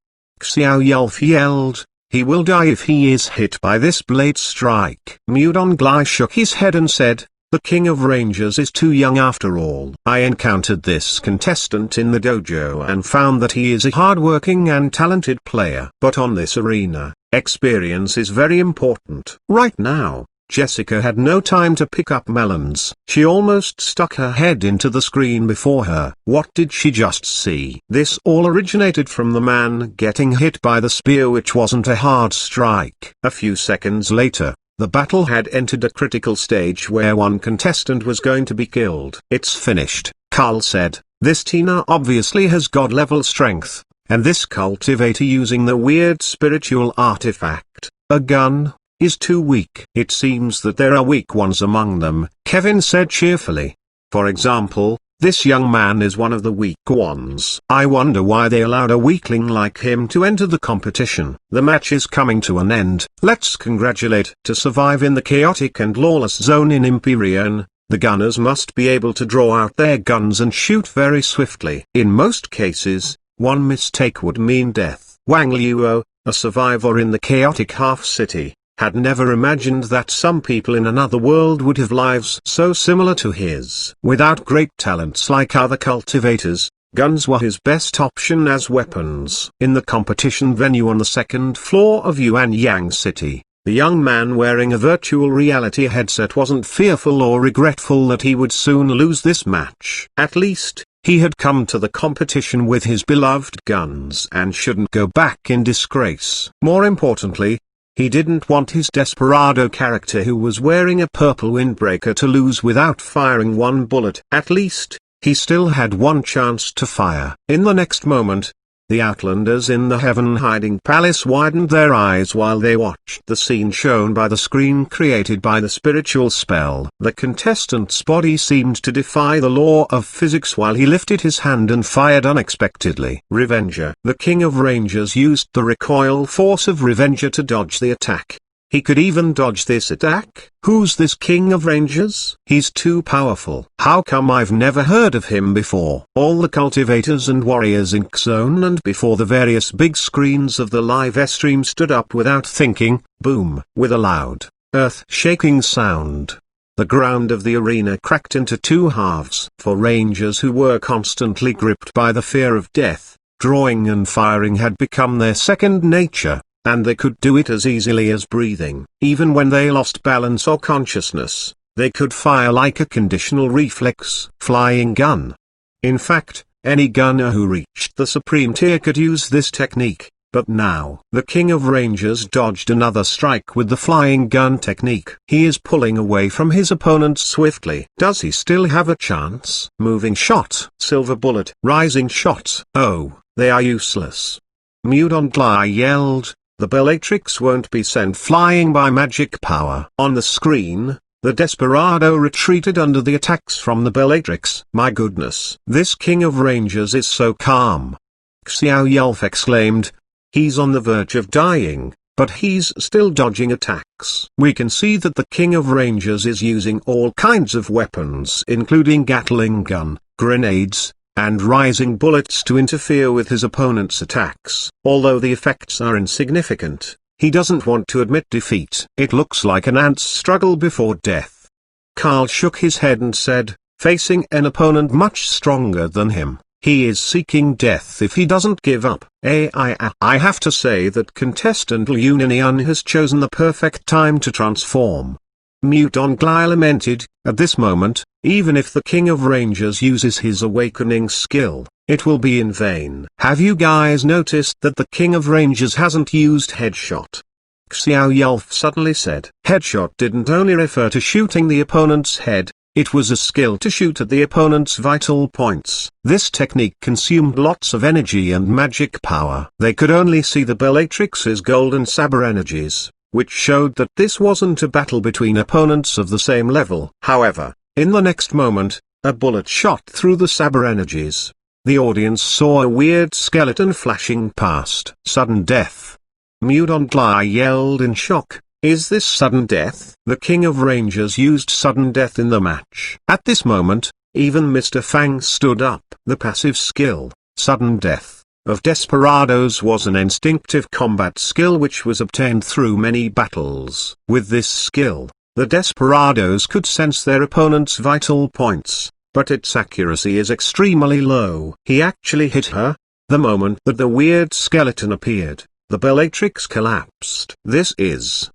Xuanhuan yelled, he will die if he is hit by this blade strike. Mutongli shook his head and said, the King of Rangers is too young after all. I encountered this contestant in the dojo and found that he is a hardworking and talented player. But on this arena, experience is very important. Right now, Jessica had no time to pick up melons. She almost stuck her head into the screen before her. What did she just see? This all originated from the man getting hit by the spear, which wasn't a hard strike. A few seconds later, the battle had entered a critical stage where one contestant was going to be killed. It's finished, Carl said. This Tina obviously has god-level strength, and this cultivator using the weird spiritual artifact, a gun, is too weak. It seems that there are weak ones among them, Kevin said cheerfully. For example, this young man is one of the weak ones. I wonder why they allowed a weakling like him to enter the competition. The match is coming to an end. Let's congratulate. To survive in the chaotic and lawless zone in Empyrean, the gunners must be able to draw out their guns and shoot very swiftly. In most cases, one mistake would mean death. Wang Luo, a survivor in the chaotic half-city, had never imagined that some people in another world would have lives so similar to his. Without great talents like other cultivators, Guns were his best option as weapons. In the competition venue on the second floor of Xuanhuan City, the young man wearing a virtual reality headset wasn't fearful or regretful that he would soon lose this match. At least, he had come to the competition with his beloved guns and shouldn't go back in disgrace. More importantly, he didn't want his desperado character who was wearing a purple windbreaker to lose without firing one bullet. At least, he still had one chance to fire. In the next moment, the Outlanders in the heaven-hiding palace widened their eyes while they watched the scene shown by the screen created by the spiritual spell. The contestant's body seemed to defy the law of physics while he lifted his hand and fired unexpectedly. Revenger. The King of Rangers used the recoil force of Revenger to dodge the attack. He could even dodge this attack? Who's this King of Rangers? He's too powerful. How come I've never heard of him before? All the cultivators and warriors in Xone and before the various big screens of the live stream stood up without thinking. Boom! With a loud, earth-shaking sound, the ground of the arena cracked into two halves. For rangers who were constantly gripped by the fear of death, drawing and firing had become their second nature. And they could do it as easily as breathing. Even when they lost balance or consciousness, they could fire like a conditional reflex. Flying gun. In fact, any gunner who reached the supreme tier could use this technique, but now, the King of Rangers dodged another strike with the flying gun technique. He is pulling away from his opponent swiftly. Does he still have a chance? Moving shot. Silver bullet. Rising shot. Oh, they are useless. Mudongli yelled. The Bellatrix won't be sent flying by magic power. On the screen, the Desperado retreated under the attacks from the Bellatrix. My goodness. This King of Rangers is so calm. Xiao exclaimed. He's on the verge of dying, but he's still dodging attacks. We can see that the King of Rangers is using all kinds of weapons including Gatling gun, grenades, and rising bullets to interfere with his opponent's attacks. Although the effects are insignificant, he doesn't want to admit defeat. It looks like an ant's struggle before death. Carl shook his head and said, facing an opponent much stronger than him, he is seeking death if he doesn't give up. I have to say that contestant Xuanhuan has chosen the perfect time to transform. Mudongli lamented. At this moment, even if the King of Rangers uses his awakening skill, it will be in vain. Have you guys noticed that the King of Rangers hasn't used headshot? Xiao suddenly said. Headshot didn't only refer to shooting the opponent's head, it was a skill to shoot at the opponent's vital points. This technique consumed lots of energy and magic power. They could only see the Bellatrix's golden saber energies, which showed that this wasn't a battle between opponents of the same level. However, in the next moment, a bullet shot through the saber energies. The audience saw a weird skeleton flashing past. Sudden death. Mudongli yelled in shock. Is this sudden death? The King of Rangers used sudden death in the match. At this moment, even Mr. Fang stood up. The passive skill, sudden death, of Desperados was an instinctive combat skill which was obtained through many battles. With this skill, the Desperados could sense their opponent's vital points, but its accuracy is extremely low. He actually hit her. The moment that the weird skeleton appeared, the Bellatrix collapsed.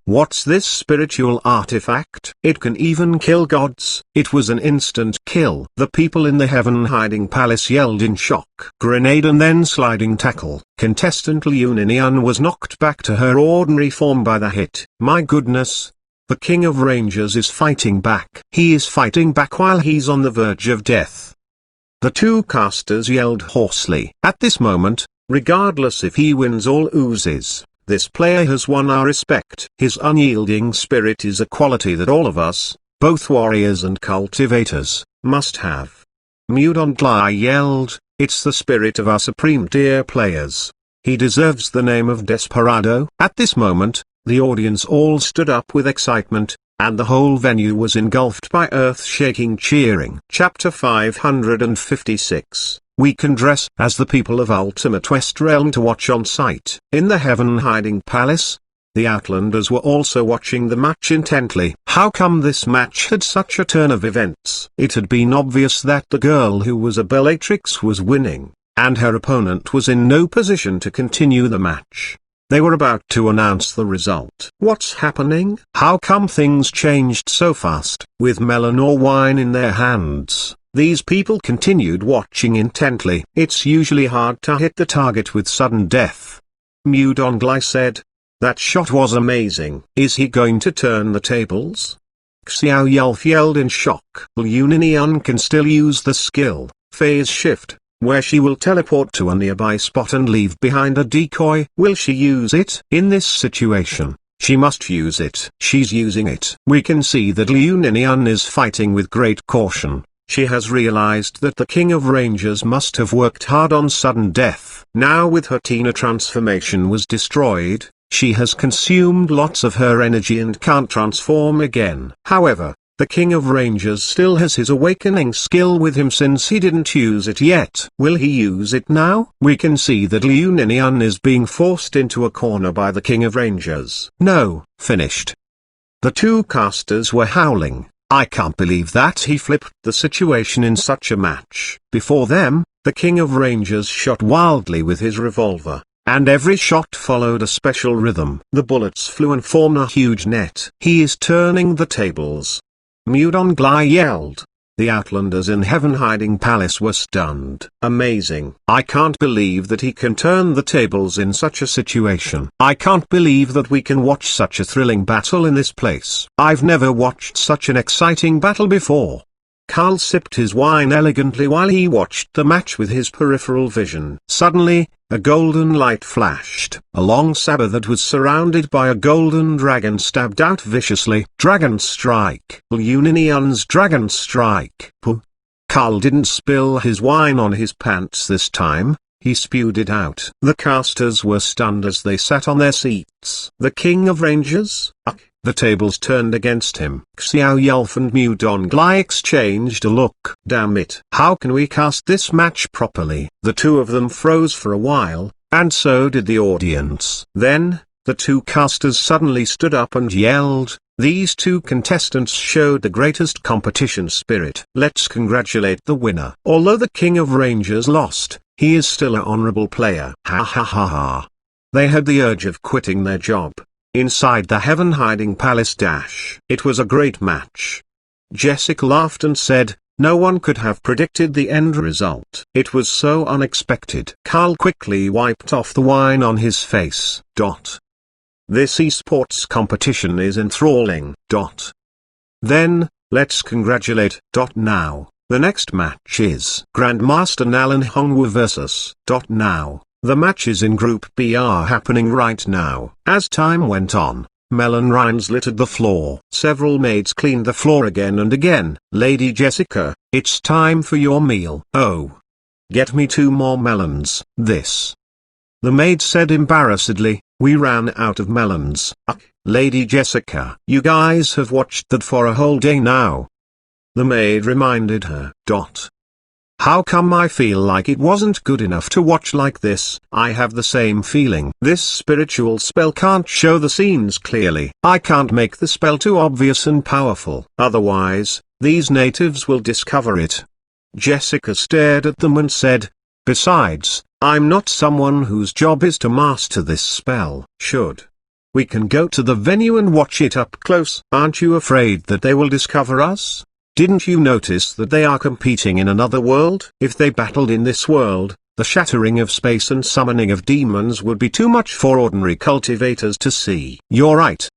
What's this spiritual artifact? It can even kill gods. It was an instant kill. The people in the heaven-hiding palace yelled in shock. Grenade and then sliding tackle. Contestant Xuanhuan was knocked back to her ordinary form by the hit. My goodness. The King of Rangers is fighting back. He is fighting back while he's on the verge of death. The two casters yelled hoarsely. At this moment, regardless if he wins or loses, this player has won our respect. His unyielding spirit is a quality that all of us, both warriors and cultivators, must have. Mudongli yelled, it's the spirit of our supreme tier players. He deserves the name of Desperado. At this moment, the audience all stood up with excitement, and the whole venue was engulfed by earth-shaking cheering. Chapter 556. We can dress as the people of Ultimate West Realm to watch on site. In the heaven-hiding palace, The Outlanders were also watching the match intently. How come this match had such a turn of events? It had been obvious that the girl who was a bellatrix was winning, and her opponent was in no position to continue the match. They were about to announce the result. What's happening? How come things changed so fast? With melon or wine in their hands, these people continued watching intently. It's usually hard to hit the target with sudden death. Mudonglai said. That shot was amazing. Is he going to turn the tables? Xiao Yelf yelled in shock. Yuninian can still use the skill, phase shift, where she will teleport to a nearby spot and leave behind a decoy. Will she use it? In this situation, she must use it. She's using it. We can see that Liu Ninian is fighting with great caution. She has realized that the King of Rangers must have worked hard on sudden death. Now with her Tina transformation was destroyed, she has consumed lots of her energy and can't transform again. However, the King of Rangers still has his awakening skill with him since he didn't use it yet. Will he use it now? We can see that Liu Ninian is being forced into a corner by the King of Rangers. No, finished. The two casters were howling. I can't believe that he flipped the situation in such a match. Before them, the King of Rangers shot wildly with his revolver, and every shot followed a special rhythm. The bullets flew and formed a huge net. He is turning the tables. Mudonglai yelled. The Outlanders in Heaven Hiding Palace were stunned. Amazing. I can't believe that he can turn the tables in such a situation. I can't believe that we can watch such a thrilling battle in this place. I've never watched such an exciting battle before. Carl sipped his wine elegantly while he watched the match with his peripheral vision. Suddenly, a golden light flashed. A long saber that was surrounded by a golden dragon stabbed out viciously. Dragon Strike. Uninian's Dragon Strike. Puh. Carl didn't spill his wine on his pants this time. He spewed it out. The casters were stunned as they sat on their seats. The King of Rangers? The tables turned against him. Xiao Yelf and Mudonglai exchanged a look. Damn it. How can we cast this match properly? The two of them froze for a while, and so did the audience. Then, the two casters suddenly stood up and yelled. These two contestants showed the greatest competition spirit. Let's congratulate the winner. Although the King of Rangers lost, he is still an honorable player. Ha ha ha ha. They had the urge of quitting their job. Inside the Heaven Hiding Palace dash. It was a great match. Jessica laughed and said, no one could have predicted the end result. It was so unexpected. Carl quickly wiped off the wine on his face. This esports competition is enthralling. Then, let's congratulate. Now, the next match is Grandmaster Nalan Hongwu vs. Now. The matches in Group B are happening right now. As time went on, melon rinds littered the floor. Several maids cleaned the floor again and again. Lady Jessica, it's time for your meal. Oh. Get me 2 more melons. This. The maid said embarrassedly, we ran out of melons. Lady Jessica, you guys have watched that for a whole day now. The maid reminded her. How come I feel like it wasn't good enough to watch like this? I have the same feeling. This spiritual spell can't show the scenes clearly. I can't make the spell too obvious and powerful. Otherwise, these natives will discover it. Jessica stared at them and said, besides, I'm not someone whose job is to master this spell. We can go to the venue and watch it up close. Aren't you afraid that they will discover us? Didn't you notice that they are competing in another world? If they battled in this world, the shattering of space and summoning of demons would be too much for ordinary cultivators to see. You're right.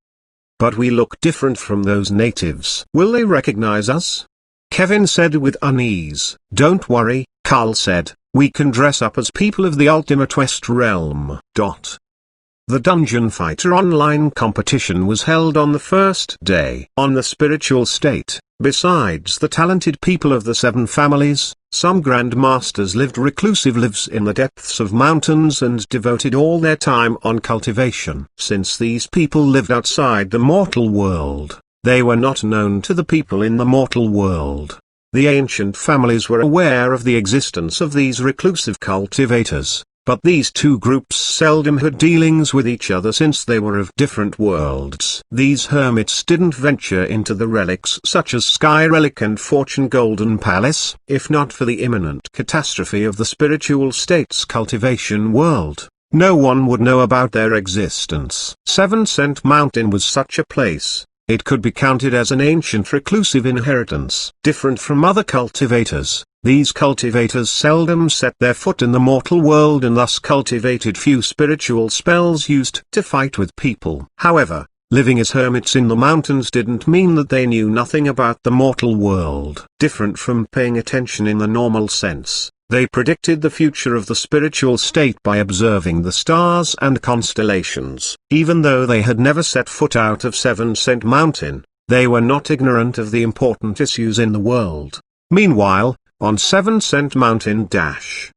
But we look different from those natives. Will they recognize us? Kevin said with unease. Don't worry, Carl said, we can dress up as people of the Ultimate West Realm. The Dungeon Fighter online competition was held on the first day. On the spiritual state, besides the talented people of the 7 families, some grandmasters lived reclusive lives in the depths of mountains and devoted all their time on cultivation. Since these people lived outside the mortal world, they were not known to the people in the mortal world. The ancient families were aware of the existence of these reclusive cultivators, But these two groups seldom had dealings with each other since they were of different worlds. These hermits didn't venture into the relics such as Sky Relic and Fortune Golden Palace, if not for the imminent catastrophe of the spiritual state's cultivation world. No one would know about their existence. 7 Cent Mountain was such a place. It could be counted as an ancient reclusive inheritance. Different from other cultivators, these cultivators seldom set their foot in the mortal world and thus cultivated few spiritual spells used to fight with people. However, living as hermits in the mountains didn't mean that they knew nothing about the mortal world. Different from paying attention in the normal sense, they predicted the future of the spiritual state by observing the stars and constellations. Even though they had never set foot out of 7 Cent Mountain, they were not ignorant of the important issues in the world. Meanwhile, on 7 Cent Mountain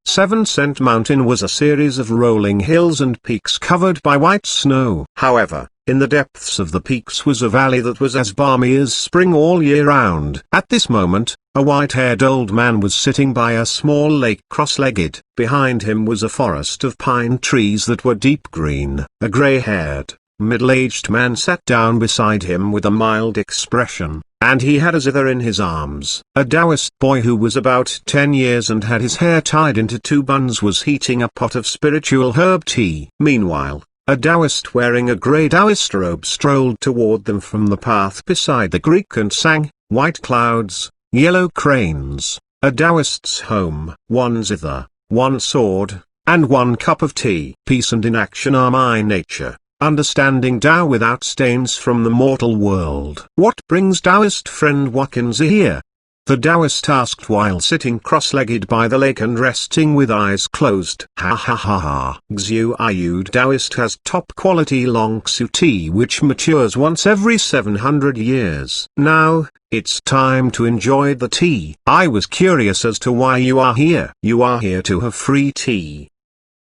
7 Cent Mountain was a series of rolling hills and peaks covered by white snow. However, in the depths of the peaks was a valley that was as balmy as spring all year round. At this moment, a white-haired old man was sitting by a small lake cross-legged. Behind him was a forest of pine trees that were deep green. A gray-haired, middle-aged man sat down beside him with a mild expression, and he had a zither in his arms. A Taoist boy who was about 10 years and had his hair tied into 2 buns was heating a pot of spiritual herb tea. Meanwhile, a Taoist wearing a grey Taoist robe strolled toward them from the path beside the creek and sang, "White clouds, yellow cranes, a Taoist's home, 1 zither, 1 sword, and 1 cup of tea. Peace and inaction are my nature, understanding Tao without stains from the mortal world." "What brings Taoist friend awakens here?" the Taoist asked while sitting cross-legged by the lake and resting with eyes closed. "Ha ha ha ha. Xuanhuan Taoist has top-quality long Xu tea which matures once every 700 years. Now, it's time to enjoy the tea. I was curious as to why you are here." "You are here to have free tea."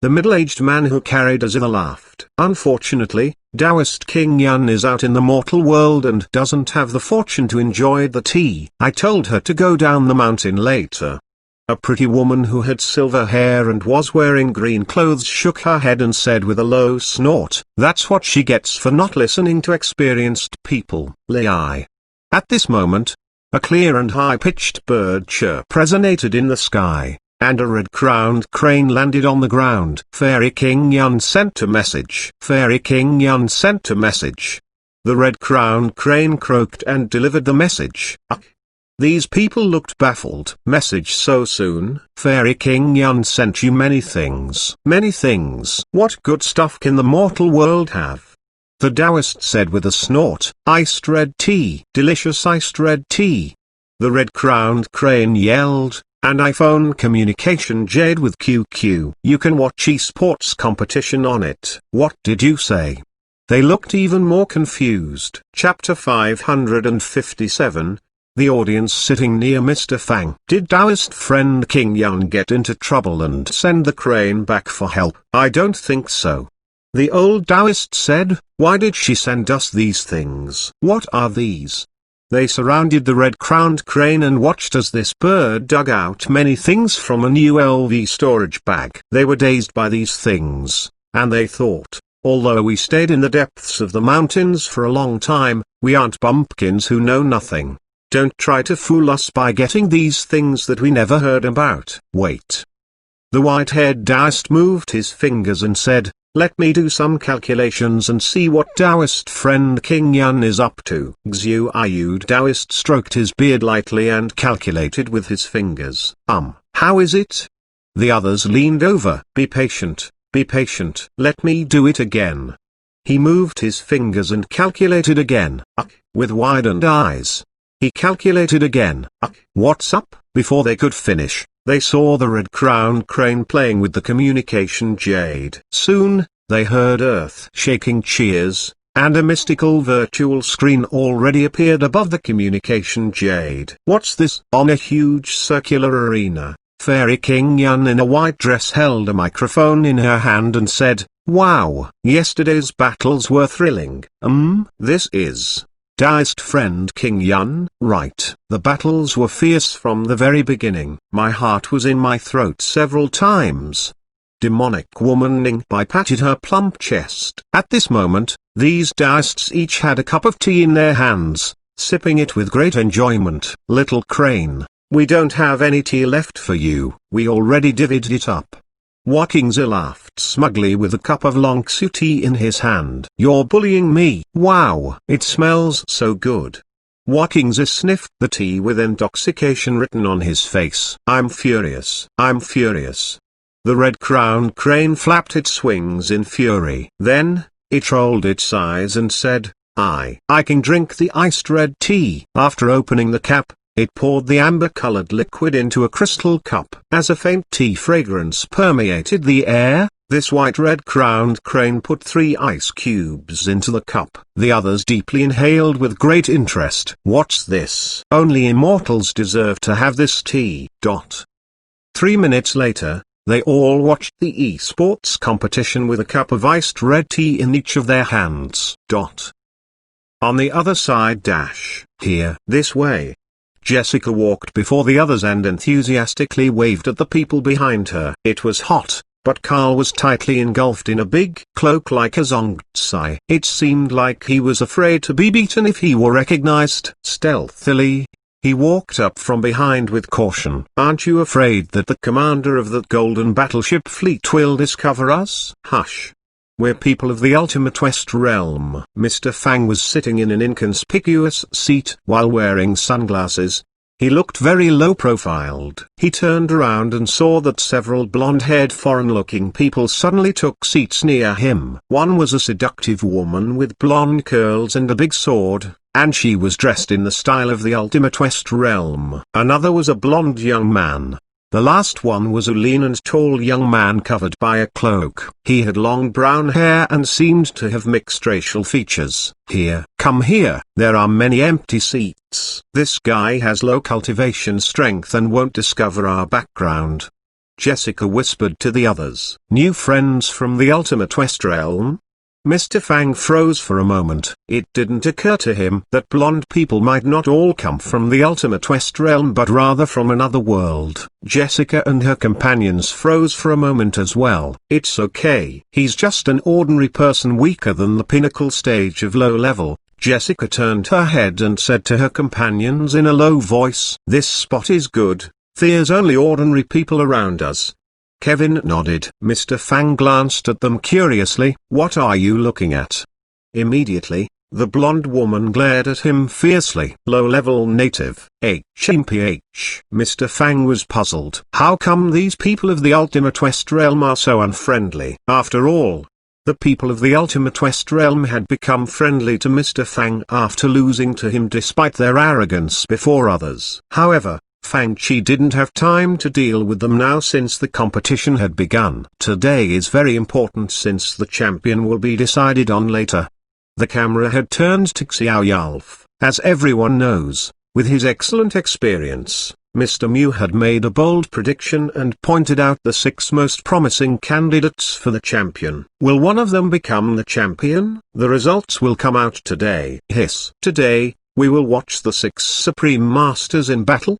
The middle-aged man who carried a zither laughed. "Unfortunately, Taoist King Yun is out in the mortal world and doesn't have the fortune to enjoy the tea. I told her to go down the mountain later." A pretty woman who had silver hair and was wearing green clothes shook her head and said with a low snort, "That's what she gets for not listening to experienced people." Lie. At this moment, a clear and high-pitched bird chirp resonated in the sky, and a red-crowned crane landed on the ground. "Fairy King Yun sent a message." "Fairy King Yun sent a message." The red-crowned crane croaked and delivered the message. These people looked baffled. "Message so soon?" "Fairy King Yun sent you many things." "Many things? What good stuff can the mortal world have?" the Taoist said with a snort. "Iced red tea." "Delicious iced red tea." The red-crowned crane yelled, "And iPhone communication jade with QQ. You can watch esports competition on it." "What did you say?" They looked even more confused. Chapter 557, the audience sitting near Mr. Fang. "Did Taoist friend King Yun get into trouble and send the crane back for help?" "I don't think so." The old Taoist said, "Why did she send us these things?" "What are these?" They surrounded the red-crowned crane and watched as this bird dug out many things from a new LV storage bag. They were dazed by these things, and they thought, although we stayed in the depths of the mountains for a long time, we aren't bumpkins who know nothing. Don't try to fool us by getting these things that we never heard about. Wait. The white-haired Taoist moved his fingers and said, "Let me do some calculations and see what Taoist friend King Yun is up to." Xuanhuan Taoist stroked his beard lightly and calculated with his fingers. How is it?" The others leaned over. Be patient, let me do it again." He moved his fingers and calculated again. With widened eyes. He calculated again. What's up? Before they could finish, they saw the red-crowned crane playing with the communication jade. Soon, they heard earth-shaking cheers, and a mystical virtual screen already appeared above the communication jade. "What's this?" On a huge circular arena, Fairy King Yun in a white dress held a microphone in her hand and said, "Wow, yesterday's battles were thrilling." This is Taoist friend King Yun. Right. The battles were fierce from the very beginning. My heart was in my throat several times. demonic woman Ning Bai patted her plump chest. At this moment, these deists each had a cup of tea in their hands, sipping it with great enjoyment. Little Crane, we don't have any tea left for you, we already divvied it up. Awakens laughed smugly with a cup of Longsu tea in his hand. You're bullying me. Wow, it smells so good. Awakens sniffed the tea with intoxication written on his face. I'm furious. I'm furious. The red-crowned crane flapped its wings in fury. Then, it rolled its eyes and said, I can drink the iced red tea. After opening the cap, it poured the amber-colored liquid into a crystal cup. As a faint tea fragrance permeated the air, this white red-crowned crane put 3 ice cubes into the cup. The others deeply inhaled with great interest. What's this? Only immortals deserve to have this tea. 3 minutes later, they all watched the esports competition with a cup of iced red tea in each of their hands. On the other side here. This way. Jessica walked before the others and enthusiastically waved at the people behind her. It was hot, but Carl was tightly engulfed in a big cloak like a zongtsai. It seemed like he was afraid to be beaten if he were recognized. Stealthily, he walked up from behind with caution. Aren't you afraid that the commander of that golden battleship fleet will discover us? Hush. We're people of the ultimate West realm. Mr. Fang was sitting in an inconspicuous seat while wearing sunglasses. He looked very low-profiled. He turned around and saw that several blonde-haired foreign-looking people suddenly took seats near him. One was a seductive woman with blonde curls and a big sword, and she was dressed in the style of the ultimate West realm. Another was a blonde young man. The last one was a lean and tall young man covered by a cloak. He had long brown hair and seemed to have mixed racial features. Here, come here, there are many empty seats. This guy has low cultivation strength and won't discover our background. Jessica whispered to the others. New friends from the ultimate West realm? Mr. Fang froze for a moment. It didn't occur to him that blonde people might not all come from the ultimate West realm but rather from another world. Jessica and her companions froze for a moment as well. It's okay. He's just an ordinary person weaker than the pinnacle stage of low level. Jessica turned her head and said to her companions in a low voice, this spot is good. There's only ordinary people around us. Kevin nodded. Mr. Fang glanced at them curiously. What are you looking at? Immediately, the blonde woman glared at him fiercely. Low-level native, HMPH. Mr. Fang was puzzled. How come these people of the ultimate West realm are so unfriendly? After all, the people of the ultimate West realm had become friendly to Mr. Fang after losing to him despite their arrogance before others. However, Fang Chi didn't have time to deal with them now since the competition had begun. Today is very important since the champion will be decided on later. The camera had turned to Xiao Yalf. As everyone knows, with his excellent experience, Mr. Mew had made a bold prediction and pointed out the 6 most promising candidates for the champion. Will one of them become the champion? The results will come out today. Hiss. Today, we will watch the 6 Supreme Masters in battle?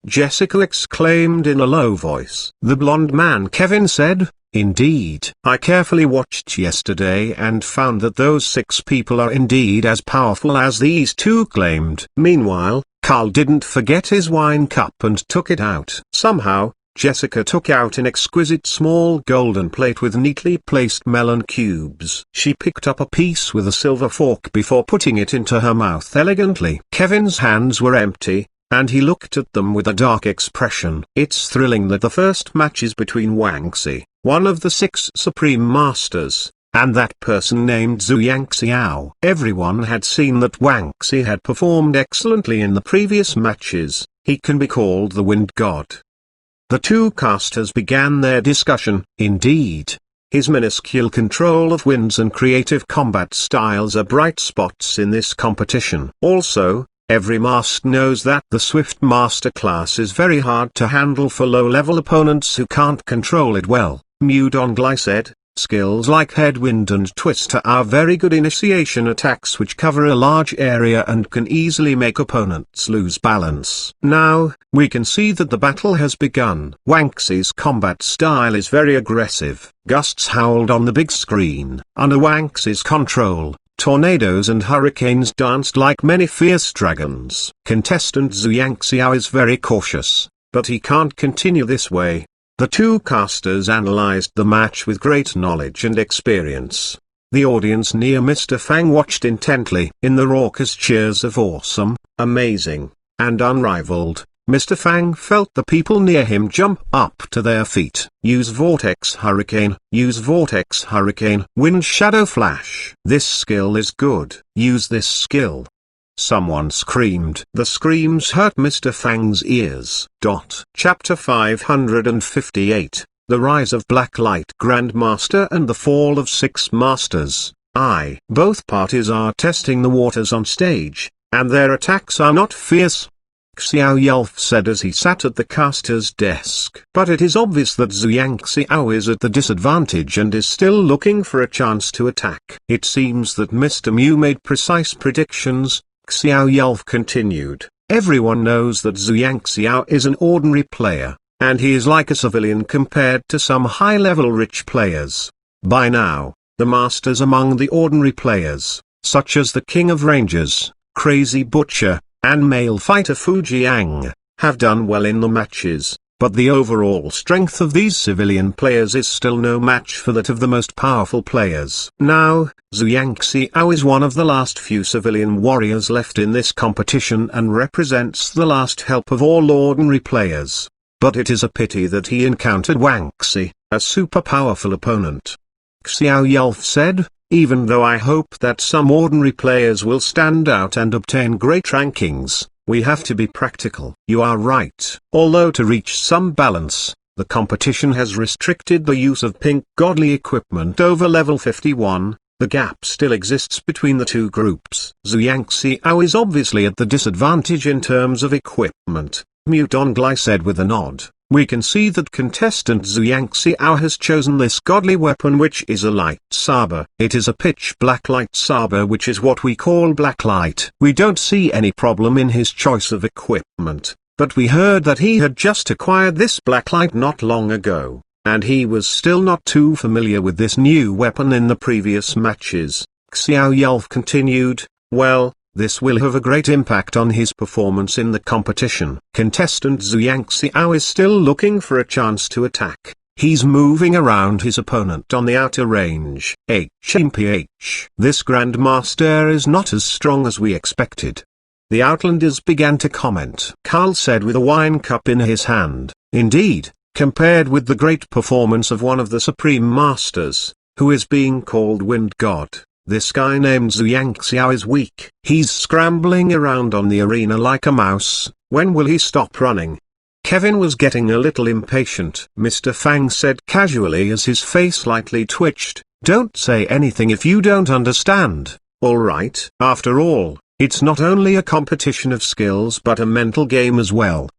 Jessica exclaimed in a low voice. The blonde man Kevin said, indeed. I carefully watched yesterday and found that those 6 people are indeed as powerful as these 2 claimed. Meanwhile, Carl didn't forget his wine cup and took it out. Somehow, Jessica took out an exquisite small golden plate with neatly placed melon cubes. She picked up a piece with a silver fork before putting it into her mouth elegantly. Kevin's hands were empty, and he looked at them with a dark expression. It's thrilling that the first match is between Wang Xi, one of the 6 Supreme Masters, and that person named Zhu Yangxiao. Everyone had seen that Wang Xi had performed excellently in the previous matches. He can be called the Wind God. The 2 casters began their discussion. Indeed, his minuscule control of winds and creative combat styles are bright spots in this competition. Also, every master knows that the Swift Master class is very hard to handle for low-level opponents who can't control it well. Mew Donglai said, Skills like Headwind and Twister are very good initiation attacks which cover a large area and can easily make opponents lose balance. Now, we can see that the battle has begun. Wanxi's combat style is very aggressive. Gusts howled on the big screen. Under Wanxi's control, tornadoes and hurricanes danced like many fierce dragons. Contestant Xuanhuan is very cautious, but he can't continue this way. The two casters analyzed the match with great knowledge and experience. The audience near Mr. Fang watched intently. In the raucous cheers of awesome, amazing, and unrivaled, Mr. Fang felt the people near him jump up to their feet. Use Vortex Hurricane. Use Vortex Hurricane. Wind Shadow Flash. This skill is good. Use this skill. Someone screamed. The screams hurt Mr. Fang's ears. Chapter 558, The Rise of Blacklight Grandmaster and the Fall of Six Masters. Both parties are testing the waters on stage, and their attacks are not fierce, Xiao Yelf said as he sat at the caster's desk. But it is obvious that Xuanhuan is at the disadvantage and is still looking for a chance to attack. It seems that Mr. Mew made precise predictions, Xiao Yelf continued. Everyone knows that Xuanhuan is an ordinary player, and he is like a civilian compared to some high-level rich players. By now, the masters among the ordinary players, such as the King of Rangers, Crazy Butcher, and male fighter Fujiang, have done well in the matches, but the overall strength of these civilian players is still no match for that of the most powerful players. Now, Xuanhuan is one of the last few civilian warriors left in this competition and represents the last help of all ordinary players. But it is a pity that he encountered Wanxi, a super powerful opponent. Xiao Yelf said, even though I hope that some ordinary players will stand out and obtain great rankings, we have to be practical. You are right. Although to reach some balance, the competition has restricted the use of pink godly equipment over level 51, the gap still exists between the two groups. Xuanhuan is obviously at the disadvantage in terms of equipment, Mutongli said with a nod. We can see that contestant Xuanhuan has chosen this godly weapon, which is a light saber. It is a pitch black light saber, which is what we call blacklight. We don't see any problem in his choice of equipment, but we heard that he had just acquired this blacklight not long ago, and he was still not too familiar with this new weapon in the previous matches. Xiao Yelf continued, well, this will have a great impact on his performance in the competition. Contestant Xuanhuan is still looking for a chance to attack. He's moving around his opponent on the outer range. HMPH. This Grandmaster is not as strong as we expected. The Outlanders began to comment. Carl said with a wine cup in his hand, indeed, compared with the great performance of one of the Supreme Masters, who is being called Wind God, this guy named Xuanhuan is weak. He's scrambling around on the arena like a mouse. When will he stop running? Kevin was getting a little impatient. Mr. Fang said casually as his face slightly twitched, don't say anything if you don't understand, alright? After all, it's not only a competition of skills but a mental game as well.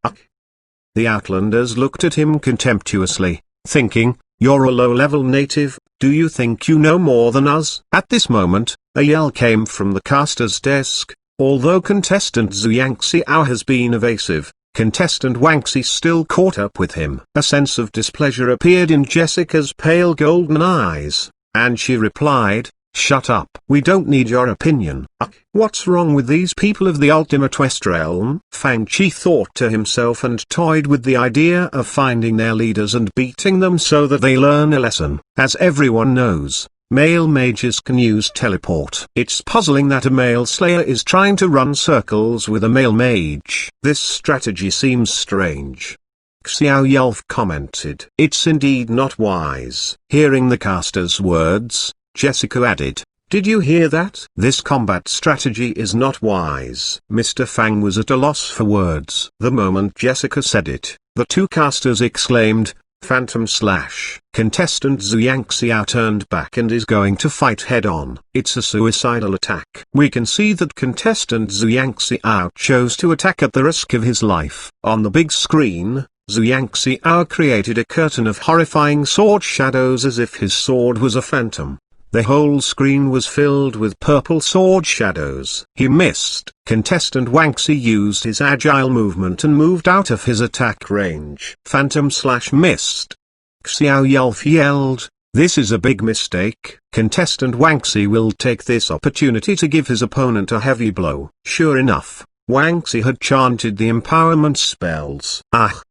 The Outlanders looked at him contemptuously, thinking, you're a low-level native, do you think you know more than us? At this moment, a yell came from the caster's desk. Although contestant Xuanhuan has been evasive, contestant Wanxi still caught up with him. A sense of displeasure appeared in Jessica's pale golden eyes, and she replied, shut up. We don't need your opinion. What's wrong with these people of the Ultimate West Realm? Fang Chi thought to himself and toyed with the idea of finding their leaders and beating them so that they learn a lesson. As everyone knows, male mages can use teleport. It's puzzling that a male slayer is trying to run circles with a male mage. This strategy seems strange. Xiao Yelf commented. It's indeed not wise. Hearing the caster's words, Jessica added, did you hear that? This combat strategy is not wise. Mr. Fang was at a loss for words. The moment Jessica said it, the two casters exclaimed, Phantom Slash. Contestant Xuanhuan turned back and is going to fight head-on. It's a suicidal attack. We can see that contestant Xuanhuan chose to attack at the risk of his life. On the big screen, Zhu Yangxiao created a curtain of horrifying sword shadows as if his sword was a phantom. The whole screen was filled with purple sword shadows. He missed. Contestant Wang Xi used his agile movement and moved out of his attack range. Phantom/missed. Xiao Yulf yelled, "This is a big mistake." Contestant Wang Xi will take this opportunity to give his opponent a heavy blow. Sure enough, Wang Xi had chanted the empowerment spells. Ah!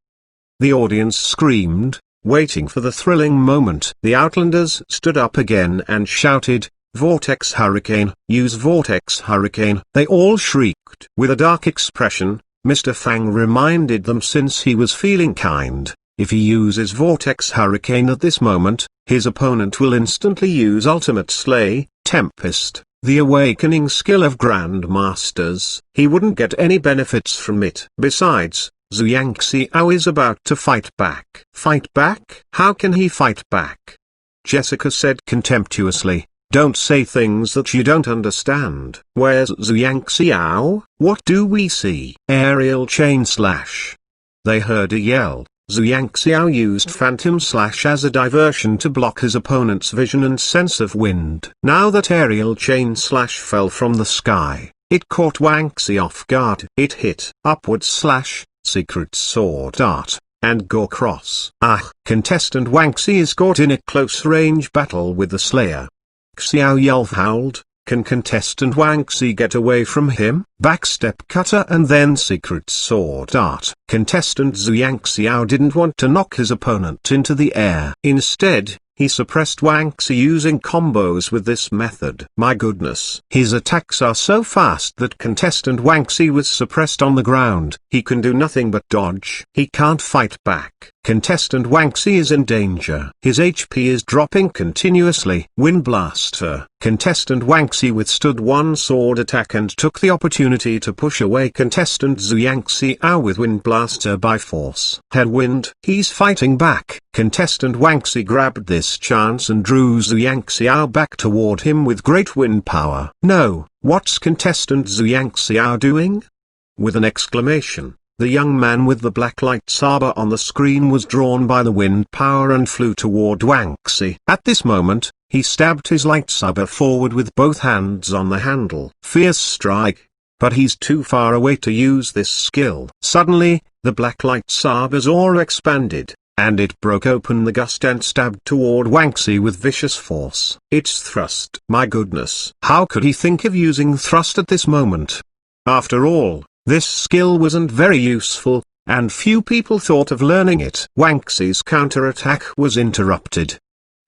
The audience screamed, waiting for the thrilling moment. The Outlanders stood up again and shouted, "Vortex Hurricane, use Vortex Hurricane." They all shrieked. With a dark expression, Mr. Fang reminded them, since he was feeling kind, if he uses Vortex Hurricane at this moment, his opponent will instantly use Ultimate Slay, Tempest, the awakening skill of Grandmasters. He wouldn't get any benefits from it. Besides, Zhu Yangxiao is about to fight back. Fight back? How can he fight back? Jessica said contemptuously, "Don't say things that you don't understand." Where's Zhu Yangxiao? What do we see? Aerial chain slash. They heard a yell. Zhu Yangxiao used Phantom Slash as a diversion to block his opponent's vision and sense of wind. Now that aerial chain slash fell from the sky, it caught Wang Xi off guard. It hit Upward Slash, Secret Sword Art, and Go Cross. Ah! Contestant Wang Xi is caught in a close-range battle with the Slayer. Xiao Yulf howled, "Can contestant Wang Xi get away from him?" Backstep cutter and then Secret Sword Art. Contestant Zhu Yangxiao didn't want to knock his opponent into the air. Instead, he suppressed Wang Xi using combos with this method. My goodness. His attacks are so fast that contestant Wang Xi was suppressed on the ground. He can do nothing but dodge. He can't fight back. Contestant Wang Xi is in danger. His HP is dropping continuously. Wind Blaster. Contestant Wang Xi withstood one sword attack and took the opportunity to push away contestant Zhu Yangxiao with Wind Blaster by force. Headwind. He's fighting back. Contestant Wang Xi grabbed this chance and drew Zhu Yangxiao back toward him with great wind power. No, what's contestant Zhu Yangxiao doing? With an exclamation, the young man with the black lightsaber on the screen was drawn by the wind power and flew toward Wang Xi. At this moment, he stabbed his lightsaber forward with both hands on the handle. Fierce strike. But he's too far away to use this skill. Suddenly, the black lightsaber's aura expanded, and it broke open the gust and stabbed toward Wang Xi with vicious force. It's thrust. My goodness. How could he think of using thrust at this moment? After all, this skill wasn't very useful, and few people thought of learning it. Wang Xi's counterattack was interrupted.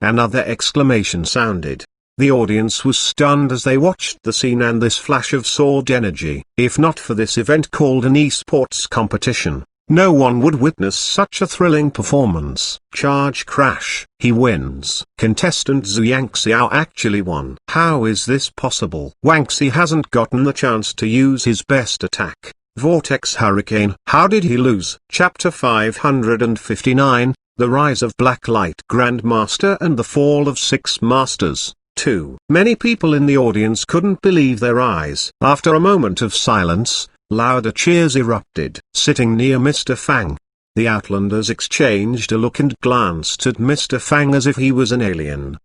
Another exclamation sounded. The audience was stunned as they watched the scene and this flash of sword energy. If not for this event called an esports competition, no one would witness such a thrilling performance. Charge crash. He wins. Contestant Zhu Yangxiao actually won. How is this possible? Wang Xi hasn't gotten the chance to use his best attack, Vortex Hurricane. How did he lose? Chapter 559, The Rise of Black Light Grandmaster and the Fall of Six Masters. 2. Many people in the audience couldn't believe their eyes. After a moment of silence, louder cheers erupted. Sitting near Mr. Fang, the Outlanders exchanged a look and glanced at Mr. Fang as if he was an alien.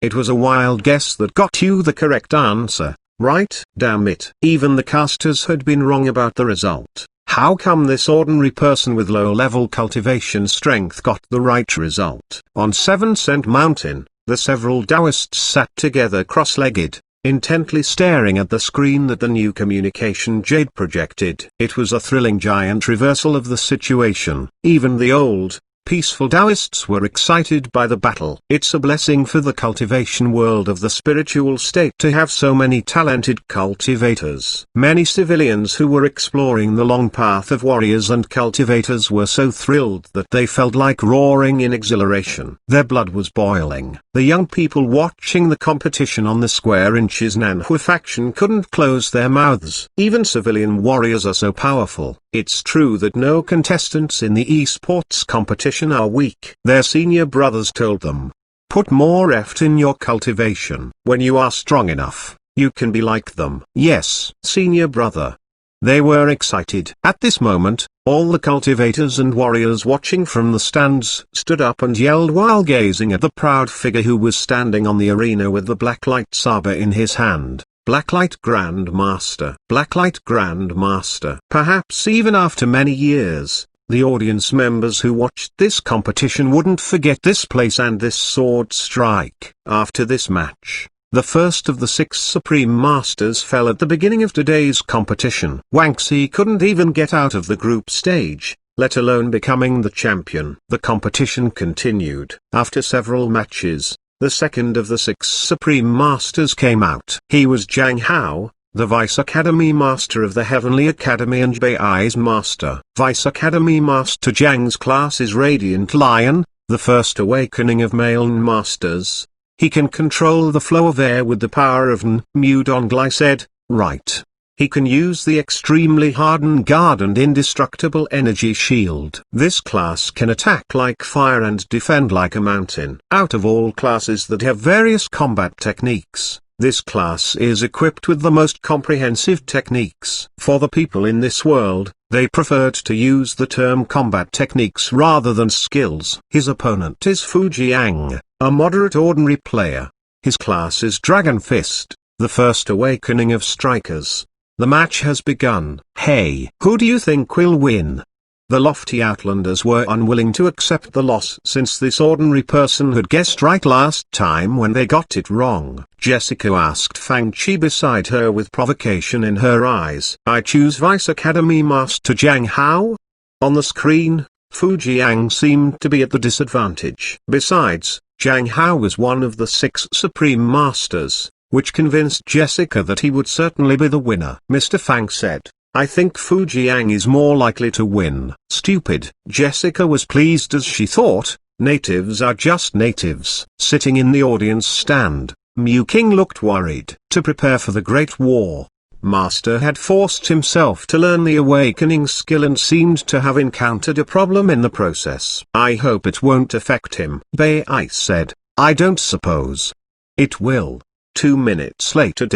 It was a wild guess that got you the correct answer, right? Damn it. Even the casters had been wrong about the result. How come this ordinary person with low-level cultivation strength got the right result? On 7 Cent Mountain, the several Taoists sat together cross-legged, intently staring at the screen that the new communication jade projected. It was a thrilling giant reversal of the situation. Even the old, peaceful Taoists were excited by the battle. It's a blessing for the cultivation world of the spiritual state to have so many talented cultivators. Many civilians who were exploring the long path of warriors and cultivators were so thrilled that they felt like roaring in exhilaration. Their blood was boiling. The young people watching the competition on the Square Inches Nanhua faction couldn't close their mouths. Even civilian warriors are so powerful. It's true that no contestants in the esports competition are weak. Their senior brothers told them, "Put more effort in your cultivation. When you are strong enough, you can be like them." Yes, senior brother. They were excited. At this moment, all the cultivators and warriors watching from the stands stood up and yelled while gazing at the proud figure who was standing on the arena with the blacklight saber in his hand. Blacklight Grandmaster. Blacklight Grandmaster. Perhaps even after many years, the audience members who watched this competition wouldn't forget this place and this sword strike. After this match, the first of the 6 Supreme Masters fell at the beginning of today's competition. Wang Xi couldn't even get out of the group stage, let alone becoming the champion. The competition continued. After several matches, the second of the 6 Supreme Masters came out. He was Zhang Hao, the Vice Academy Master of the Heavenly Academy and Bei's Master. Vice Academy Master Zhang's class is Radiant Lion, the first awakening of male Masters. He can control the flow of air with the power of N. Mudonglai said, right. He can use the extremely hardened guard and indestructible energy shield. This class can attack like fire and defend like a mountain. Out of all classes that have various combat techniques, this class is equipped with the most comprehensive techniques. For the people in this world, they preferred to use the term combat techniques rather than skills. His opponent is Fu Jiang, a moderate ordinary player. His class is Dragon Fist, the first awakening of strikers. The match has begun. Hey, who do you think will win? The lofty Outlanders were unwilling to accept the loss since this ordinary person had guessed right last time when they got it wrong. Jessica asked Fang Chi beside her with provocation in her eyes. I choose Vice Academy Master Zhang Hao? On the screen, Fu Jiang seemed to be at the disadvantage. Besides, Zhang Hao was one of the 6 Supreme Masters, which convinced Jessica that he would certainly be the winner. Mr. Fang said, I think Fu Jiang is more likely to win. Stupid. Jessica was pleased as she thought, natives are just natives. Sitting in the audience stand, Mu King looked worried. To prepare for the Great War, Master had forced himself to learn the awakening skill and seemed to have encountered a problem in the process. I hope it won't affect him. Bei said, I don't suppose it will. 2 minutes later.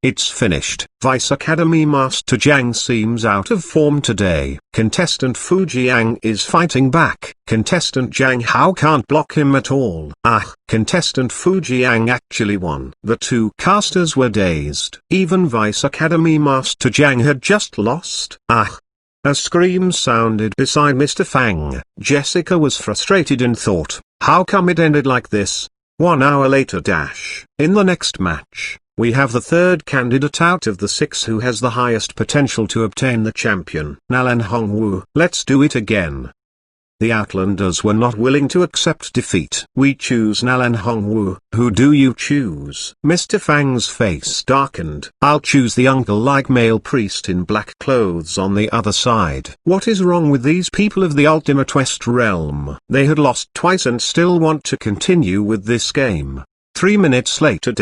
It's finished. Vice Academy Master Zhang seems out of form today. Contestant Fu Jiang is fighting back. Contestant Zhang Hao can't block him at all. Contestant Fu Jiang actually won. The 2 casters were dazed. Even Vice Academy Master Zhang had just lost. A scream sounded beside Mr. Fang. Jessica was frustrated and thought, how come it ended like this? 1 hour later. In the next match, we have the 3rd candidate out of the 6 who has the highest potential to obtain the champion. Nalan Hongwu. Let's do it again. The Outlanders were not willing to accept defeat. We choose Nalan Hongwu. Who do you choose? Mr. Fang's face darkened. I'll choose the uncle-like male priest in black clothes on the other side. What is wrong with these people of the Ultimate West realm? They had lost twice and still want to continue with this game. 3 minutes later.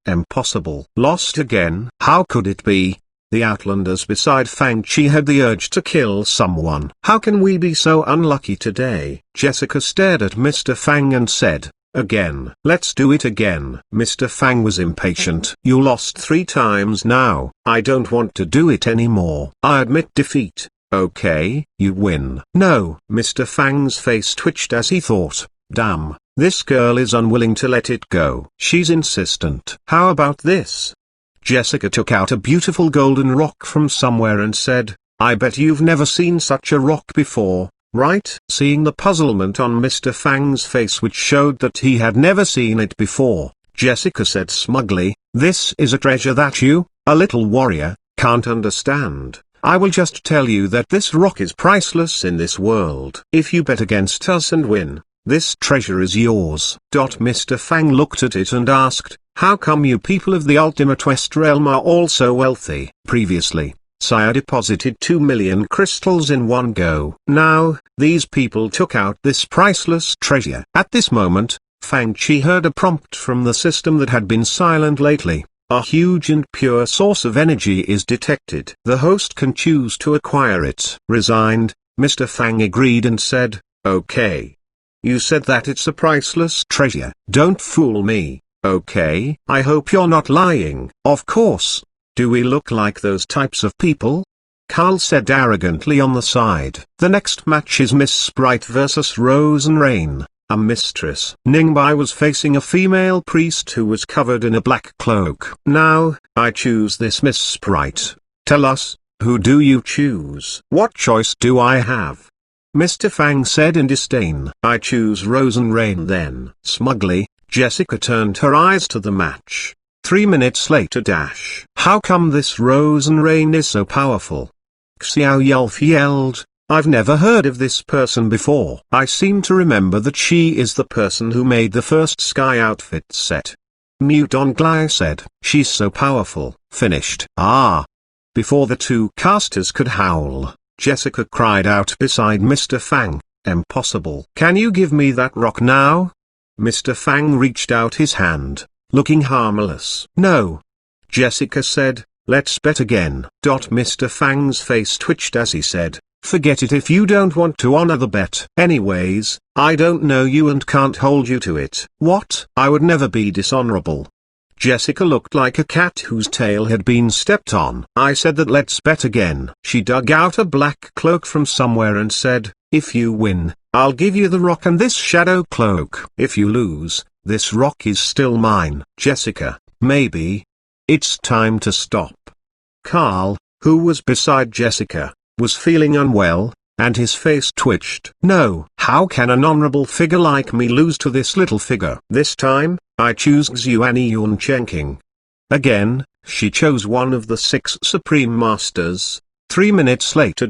Impossible. Lost again? How could it be? The Outlanders beside Fang Chi had the urge to kill someone. How can we be so unlucky today? Jessica stared at Mr. Fang and said, again. Let's do it again. Mr. Fang was impatient. You lost 3 times now. I don't want to do it anymore. I admit defeat. Okay, you win. No. Mr. Fang's face twitched as he thought, damn, this girl is unwilling to let it go. She's insistent. How about this? Jessica took out a beautiful golden rock from somewhere and said, I bet you've never seen such a rock before, right? Seeing the puzzlement on Mr. Fang's face which showed that he had never seen it before, Jessica said smugly, this is a treasure that you, a little warrior, can't understand. I will just tell you that this rock is priceless in this world. If you bet against us and win, this treasure is yours. Mr. Fang looked at it and asked, how come you people of the Ultimate West realm are all so wealthy? Previously, Sire deposited 2 million crystals in one go. Now, these people took out this priceless treasure. At this moment, Fang Chi heard a prompt from the system that had been silent lately. A huge and pure source of energy is detected. The host can choose to acquire it. Resigned, Mr. Fang agreed and said, okay. You said that it's a priceless treasure. Don't fool me. Okay, I hope you're not lying. Of course. Do we look like those types of people? Carl said arrogantly on the side. The next match is Miss Sprite versus Rose and Rain, a mistress. Ningbai was facing a female priest who was covered in a black cloak. Now, I choose this Miss Sprite. Tell us, who do you choose? What choice do I have? Mr. Fang said in disdain. I choose Rose and Rain then. Smugly, Jessica turned her eyes to the match. 3 minutes later. How come this Rose and Rain is so powerful? Xiao Yulf yelled, I've never heard of this person before. I seem to remember that she is the person who made the first sky outfit set. Mu Donglai said, she's so powerful. Finished. Ah! Before the two casters could howl, Jessica cried out beside Mr. Fang, impossible. Can you give me that rock now? Mr. Fang reached out his hand, looking harmless. No. Jessica said, let's bet again. Mr. Fang's face twitched as he said, forget it if you don't want to honor the bet. Anyways, I don't know you and can't hold you to it. What? I would never be dishonorable. Jessica looked like a cat whose tail had been stepped on. I said that let's bet again. She dug out a black cloak from somewhere and said, if you win, I'll give you the rock and this shadow cloak. If you lose, this rock is still mine. Jessica, maybe. It's time to stop. Carl, who was beside Jessica, was feeling unwell, and his face twitched. No. How can an honorable figure like me lose to this little figure? This time, I choose Xuanhuan Chenking. Again, she chose one of the 6 Supreme Masters. 3 minutes later.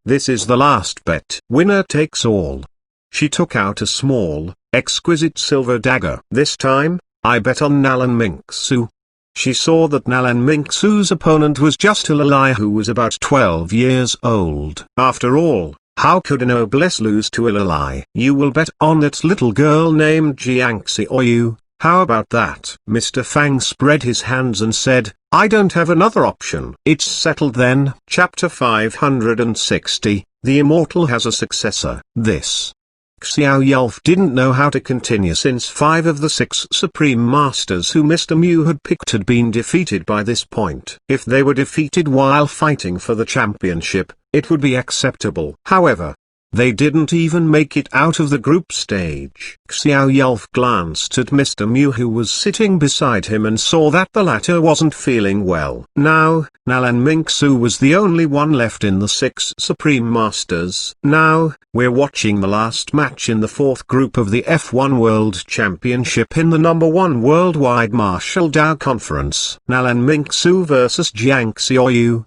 This is the last bet. Winner takes all. She took out a small, exquisite silver dagger. This time, I bet on Nalan Mingsu. She saw that Nalan Mingsu's opponent was just a Lalai who was about 12 years old. After all, how could a noblesse lose to a Lalai? You will bet on that little girl named Jiangxi or you, how about that? Mr. Fang spread his hands and said, I don't have another option. It's settled then. Chapter 560, The Immortal has a successor. This. Xiao Yulf didn't know how to continue since 5 of the 6 Supreme Masters who Mr. Mu had picked had been defeated by this point. If they were defeated while fighting for the championship, it would be acceptable. However, they didn't even make it out of the group stage. Xiao Yulf glanced at Mr. Mu who was sitting beside him and saw that the latter wasn't feeling well. Now, Nalan Mingsu was the only one left in the 6 Supreme Masters. Now, we're watching the last match in the 4th group of the F1 World Championship in the #1 Worldwide Martial Dao Conference. Nalan Mingsu vs Jiang Xiaoyu.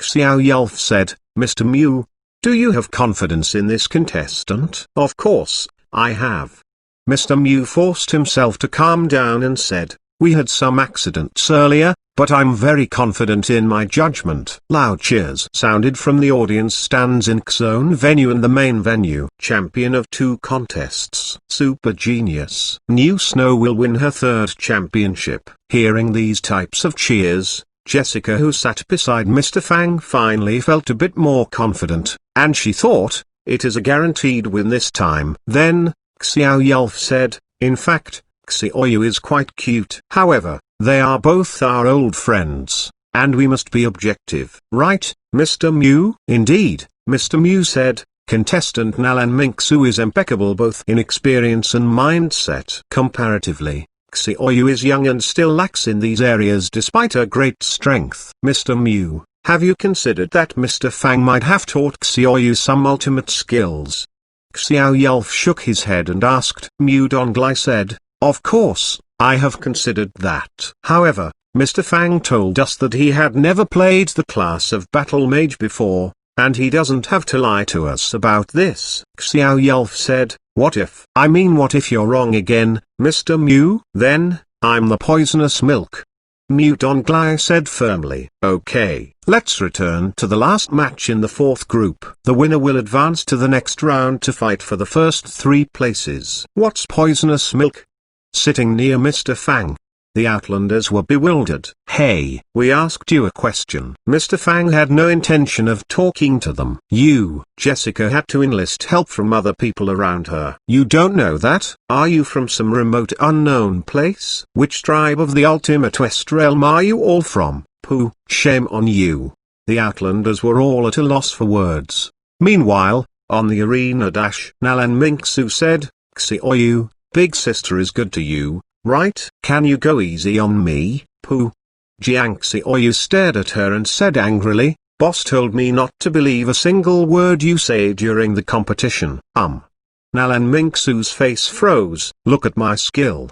Xiao Yulf said, Mr. Mu, do you have confidence in this contestant? Of course, I have. Mr. Mu forced himself to calm down and said, we had some accidents earlier, but I'm very confident in my judgment. Loud cheers sounded from the audience stands in Xone venue and the main venue. Champion of 2 contests. Super genius. New Snow will win her 3rd championship. Hearing these types of cheers, Jessica who sat beside Mr. Fang finally felt a bit more confident, and she thought, it is a guaranteed win this time. Then, Xiao Yulf said, in fact, Xiaoyu is quite cute. However, they are both our old friends, and we must be objective. Right, Mr. Mu? Indeed, Mr. Mu said, contestant Nalan Mingsu is impeccable both in experience and mindset. Comparatively, Xiaoyu is young and still lacks in these areas despite her great strength. Mr. Mu, have you considered that Mr. Fang might have taught Xiaoyu some ultimate skills? Xiao Yulf shook his head and asked. Mu Donglai said, of course, I have considered that. However, Mr. Fang told us that he had never played the class of Battle Mage before, and he doesn't have to lie to us about this. Xiao Yulf said, what if? I mean what if you're wrong again, Mr. Mu? Then, I'm the poisonous milk. Mu Donglai said firmly. Okay, let's return to the last match in the 4th group. The winner will advance to the next round to fight for the first 3 places. What's poisonous milk? Sitting near Mr. Fang, the Outlanders were bewildered. Hey, we asked you a question. Mr. Fang had no intention of talking to them. Jessica had to enlist help from other people around her. You don't know that? Are you from some remote unknown place? Which tribe of the ultimate West realm are you all from? Pooh, shame on you. The Outlanders were all at a loss for words. Meanwhile, on the arena dash, Nalan Mingsu said, Xiaoyu, big sister is good to you, right? Can you go easy on me, Pooh? Jiang Xiaoyu stared at her and said angrily, boss told me not to believe a single word you say during the competition. Nalan Mingsu's face froze. Look at my skill.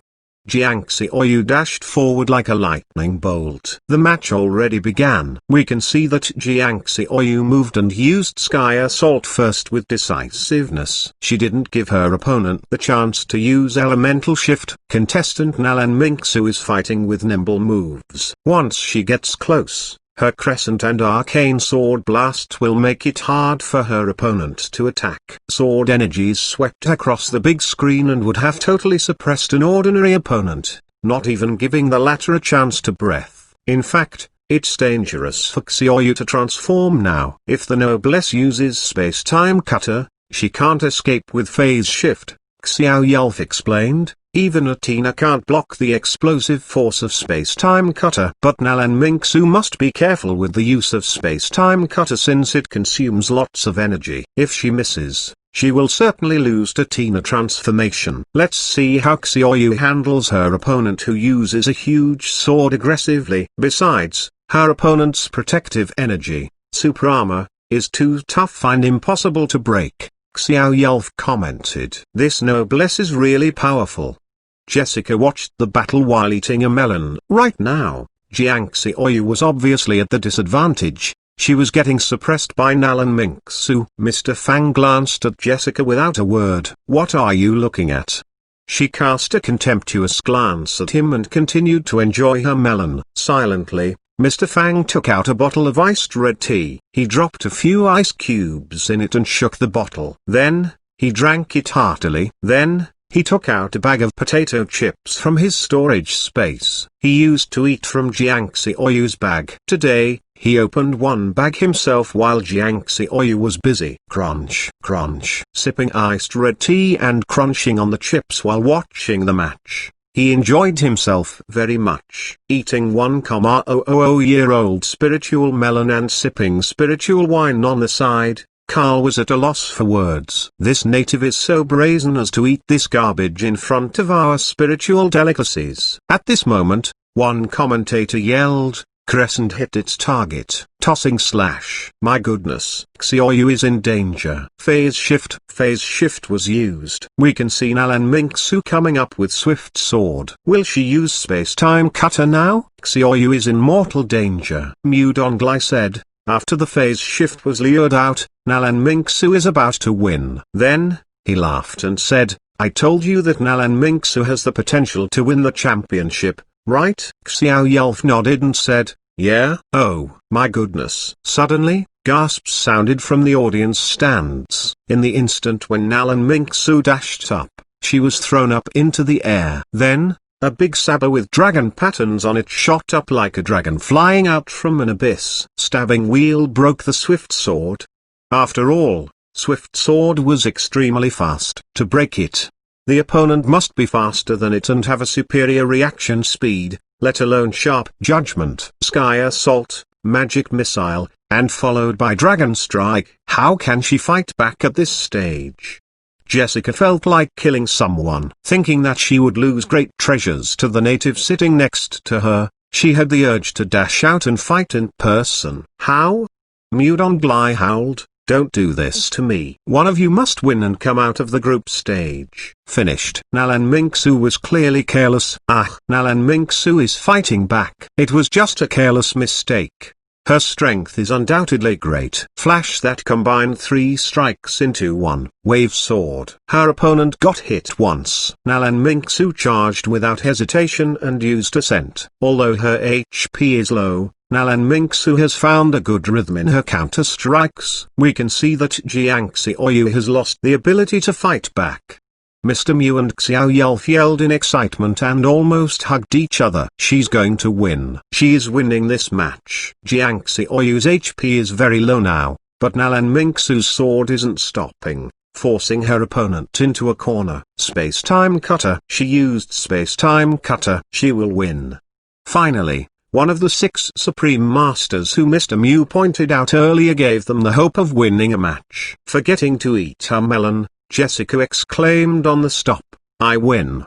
Jiang Xiaoyu dashed forward like a lightning bolt. The match already began. We can see that Jiang Xiaoyu moved and used Sky Assault first with decisiveness. She didn't give her opponent the chance to use Elemental Shift. Contestant Nalan Mingsu is fighting with nimble moves. Once she gets close, her Crescent and Arcane Sword blasts will make it hard for her opponent to attack. Sword energies swept across the big screen and would have totally suppressed an ordinary opponent, not even giving the latter a chance to breath. In fact, it's dangerous for Xiaoyu to transform now. If the Noblesse uses Space-Time Cutter, she can't escape with Phase Shift, Xiao Yelf explained. Even Athena can't block the explosive force of Space-Time Cutter. But Nalan Mingsu must be careful with the use of Space-Time Cutter since it consumes lots of energy. If she misses, she will certainly lose to Athena transformation. Let's see how Xiaoyu handles her opponent who uses a huge sword aggressively. Besides, her opponent's protective energy, super armor, is too tough and impossible to break. Xiao Yelf commented. This Noblesse is really powerful. Jessica watched the battle while eating a melon. Right now, Jiang Xiaoyu was obviously at the disadvantage. She was getting suppressed by Nalan Mingsu. Mr. Fang glanced at Jessica without a word. What are you looking at? She cast a contemptuous glance at him and continued to enjoy her melon. Silently, Mr. Fang took out a bottle of iced red tea. He dropped a few ice cubes in it and shook the bottle. Then, he drank it heartily. Then, he took out a bag of potato chips from his storage space. He used to eat from Jiang Xiaoyu's bag. Today, he opened one bag himself while Jiang Xiaoyu was busy. Crunch, crunch, sipping iced red tea and crunching on the chips while watching the match. He enjoyed himself very much. Eating 1,000-year-old spiritual melon and sipping spiritual wine on the side, Carl was at a loss for words. This native is so brazen as to eat this garbage in front of our spiritual delicacies. At this moment, one commentator yelled, Crescent hit its target. Tossing slash. My goodness. Xiaoyu is in danger. Phase shift was used. We can see Nalan Mingsu coming up with swift sword. Will she use space-time cutter now? Xiaoyu is in mortal danger. Mu Donglai said. After the phase shift was lured out, Nalan Mingsu is about to win. Then, he laughed and said, I told you that Nalan Mingsu has the potential to win the championship, right? Xiao Yelf nodded and said, yeah. Oh, my goodness. Suddenly, gasps sounded from the audience stands. In the instant when Nalan Mingsu dashed up, she was thrown up into the air. Then, a big saber with dragon patterns on it shot up like a dragon flying out from an abyss. Stabbing wheel broke the swift sword. After all, swift sword was extremely fast. To break it, the opponent must be faster than it and have a superior reaction speed, let alone sharp judgment. Sky Assault, Magic Missile, and followed by Dragon Strike. How can she fight back at this stage? Jessica felt like killing someone. Thinking that she would lose great treasures to the native sitting next to her, she had the urge to dash out and fight in person. How? Mudon Bly howled, don't do this to me. One of you must win and come out of the group stage. Finished. Nalan Mingsu was clearly careless. Nalan Mingsu is fighting back. It was just a careless mistake. Her strength is undoubtedly great. Flash that combined 3 strikes into one. Wave sword. Her opponent got hit once. Nalan Mingsu charged without hesitation and used Ascent. Although her HP is low, Nalan Mingsu has found a good rhythm in her counter-strikes. We can see that Jiang Xiaoyu has lost the ability to fight back. Mr. Mu and Xiao Yelf yelled in excitement and almost hugged each other. She's going to win. She is winning this match. Jiang Xiaoyu's HP is very low now, but Nalan Mingsu's sword isn't stopping, forcing her opponent into a corner. Space-time cutter. She used space-time cutter. She will win. Finally, one of the 6 Supreme Masters who Mr. Mew pointed out earlier gave them the hope of winning a match. Forgetting to eat her melon, Jessica exclaimed on the stop, I win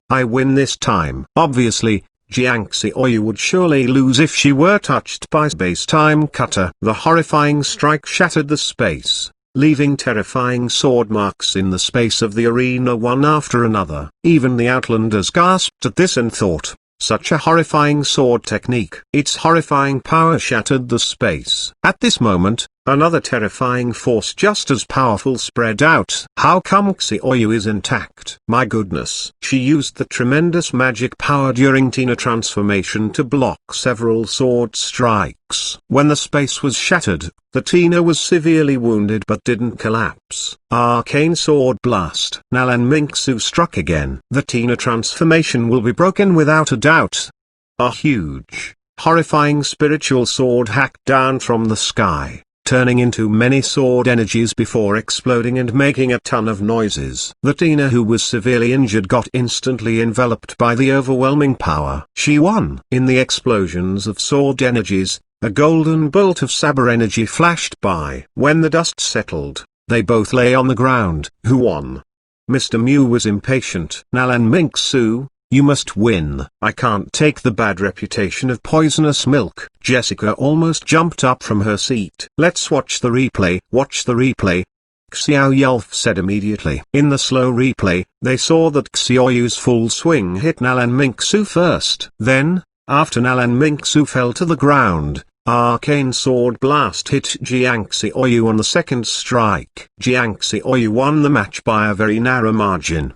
this time. Obviously, Jiang Xiaoyu would surely lose if she were touched by space-time cutter. The horrifying strike shattered the space, leaving terrifying sword marks in the space of the arena one after another. Even the Outlanders gasped at this and thought, such a horrifying sword technique. Its horrifying power shattered the space. At this moment, another terrifying force just as powerful spread out. How come Xiaoyu is intact? My goodness. She used the tremendous magic power during Tina transformation to block several sword strikes. When the space was shattered, the Tina was severely wounded but didn't collapse. Arcane sword blast. Nalan Mingsu struck again. The Tina transformation will be broken without a doubt. A huge, horrifying spiritual sword hacked down from the sky, turning into many sword energies before exploding and making a ton of noises. The Tina, who was severely injured, got instantly enveloped by the overwhelming power. She won. In the explosions of sword energies, a golden bolt of saber energy flashed by. When the dust settled, they both lay on the ground. Who won? Mr. Mew was impatient. Nalan Mingsu, you must win. I can't take the bad reputation of poisonous milk. Jessica almost jumped up from her seat. Let's watch the replay. Watch the replay, Xiao Yelf said immediately. In the slow replay, they saw that Xiaoyu's full swing hit Nalan Mingsu first. Then, after Nalan Mingsu fell to the ground, Arcane Sword Blast hit Jiang Xiaoyu on the second strike. Jiang Xiaoyu won the match by a very narrow margin.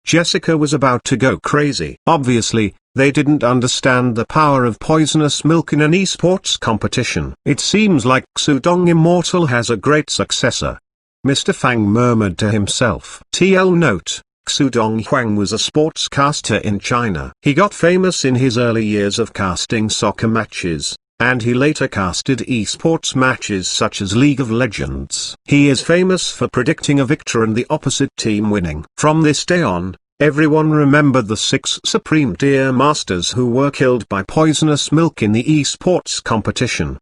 Jessica was about to go crazy. Obviously, they didn't understand the power of poisonous milk in an esports competition. It seems like Xudong Immortal has a great successor. Mr. Fang murmured to himself. TL note: Xudong Huang was a sportscaster in China. He got famous in his early years of casting soccer matches, and he later casted esports matches such as League of Legends. He is famous for predicting a victor and the opposite team winning. From this day on, everyone remembered the 6 Supreme Deer Masters who were killed by poisonous milk in the esports competition.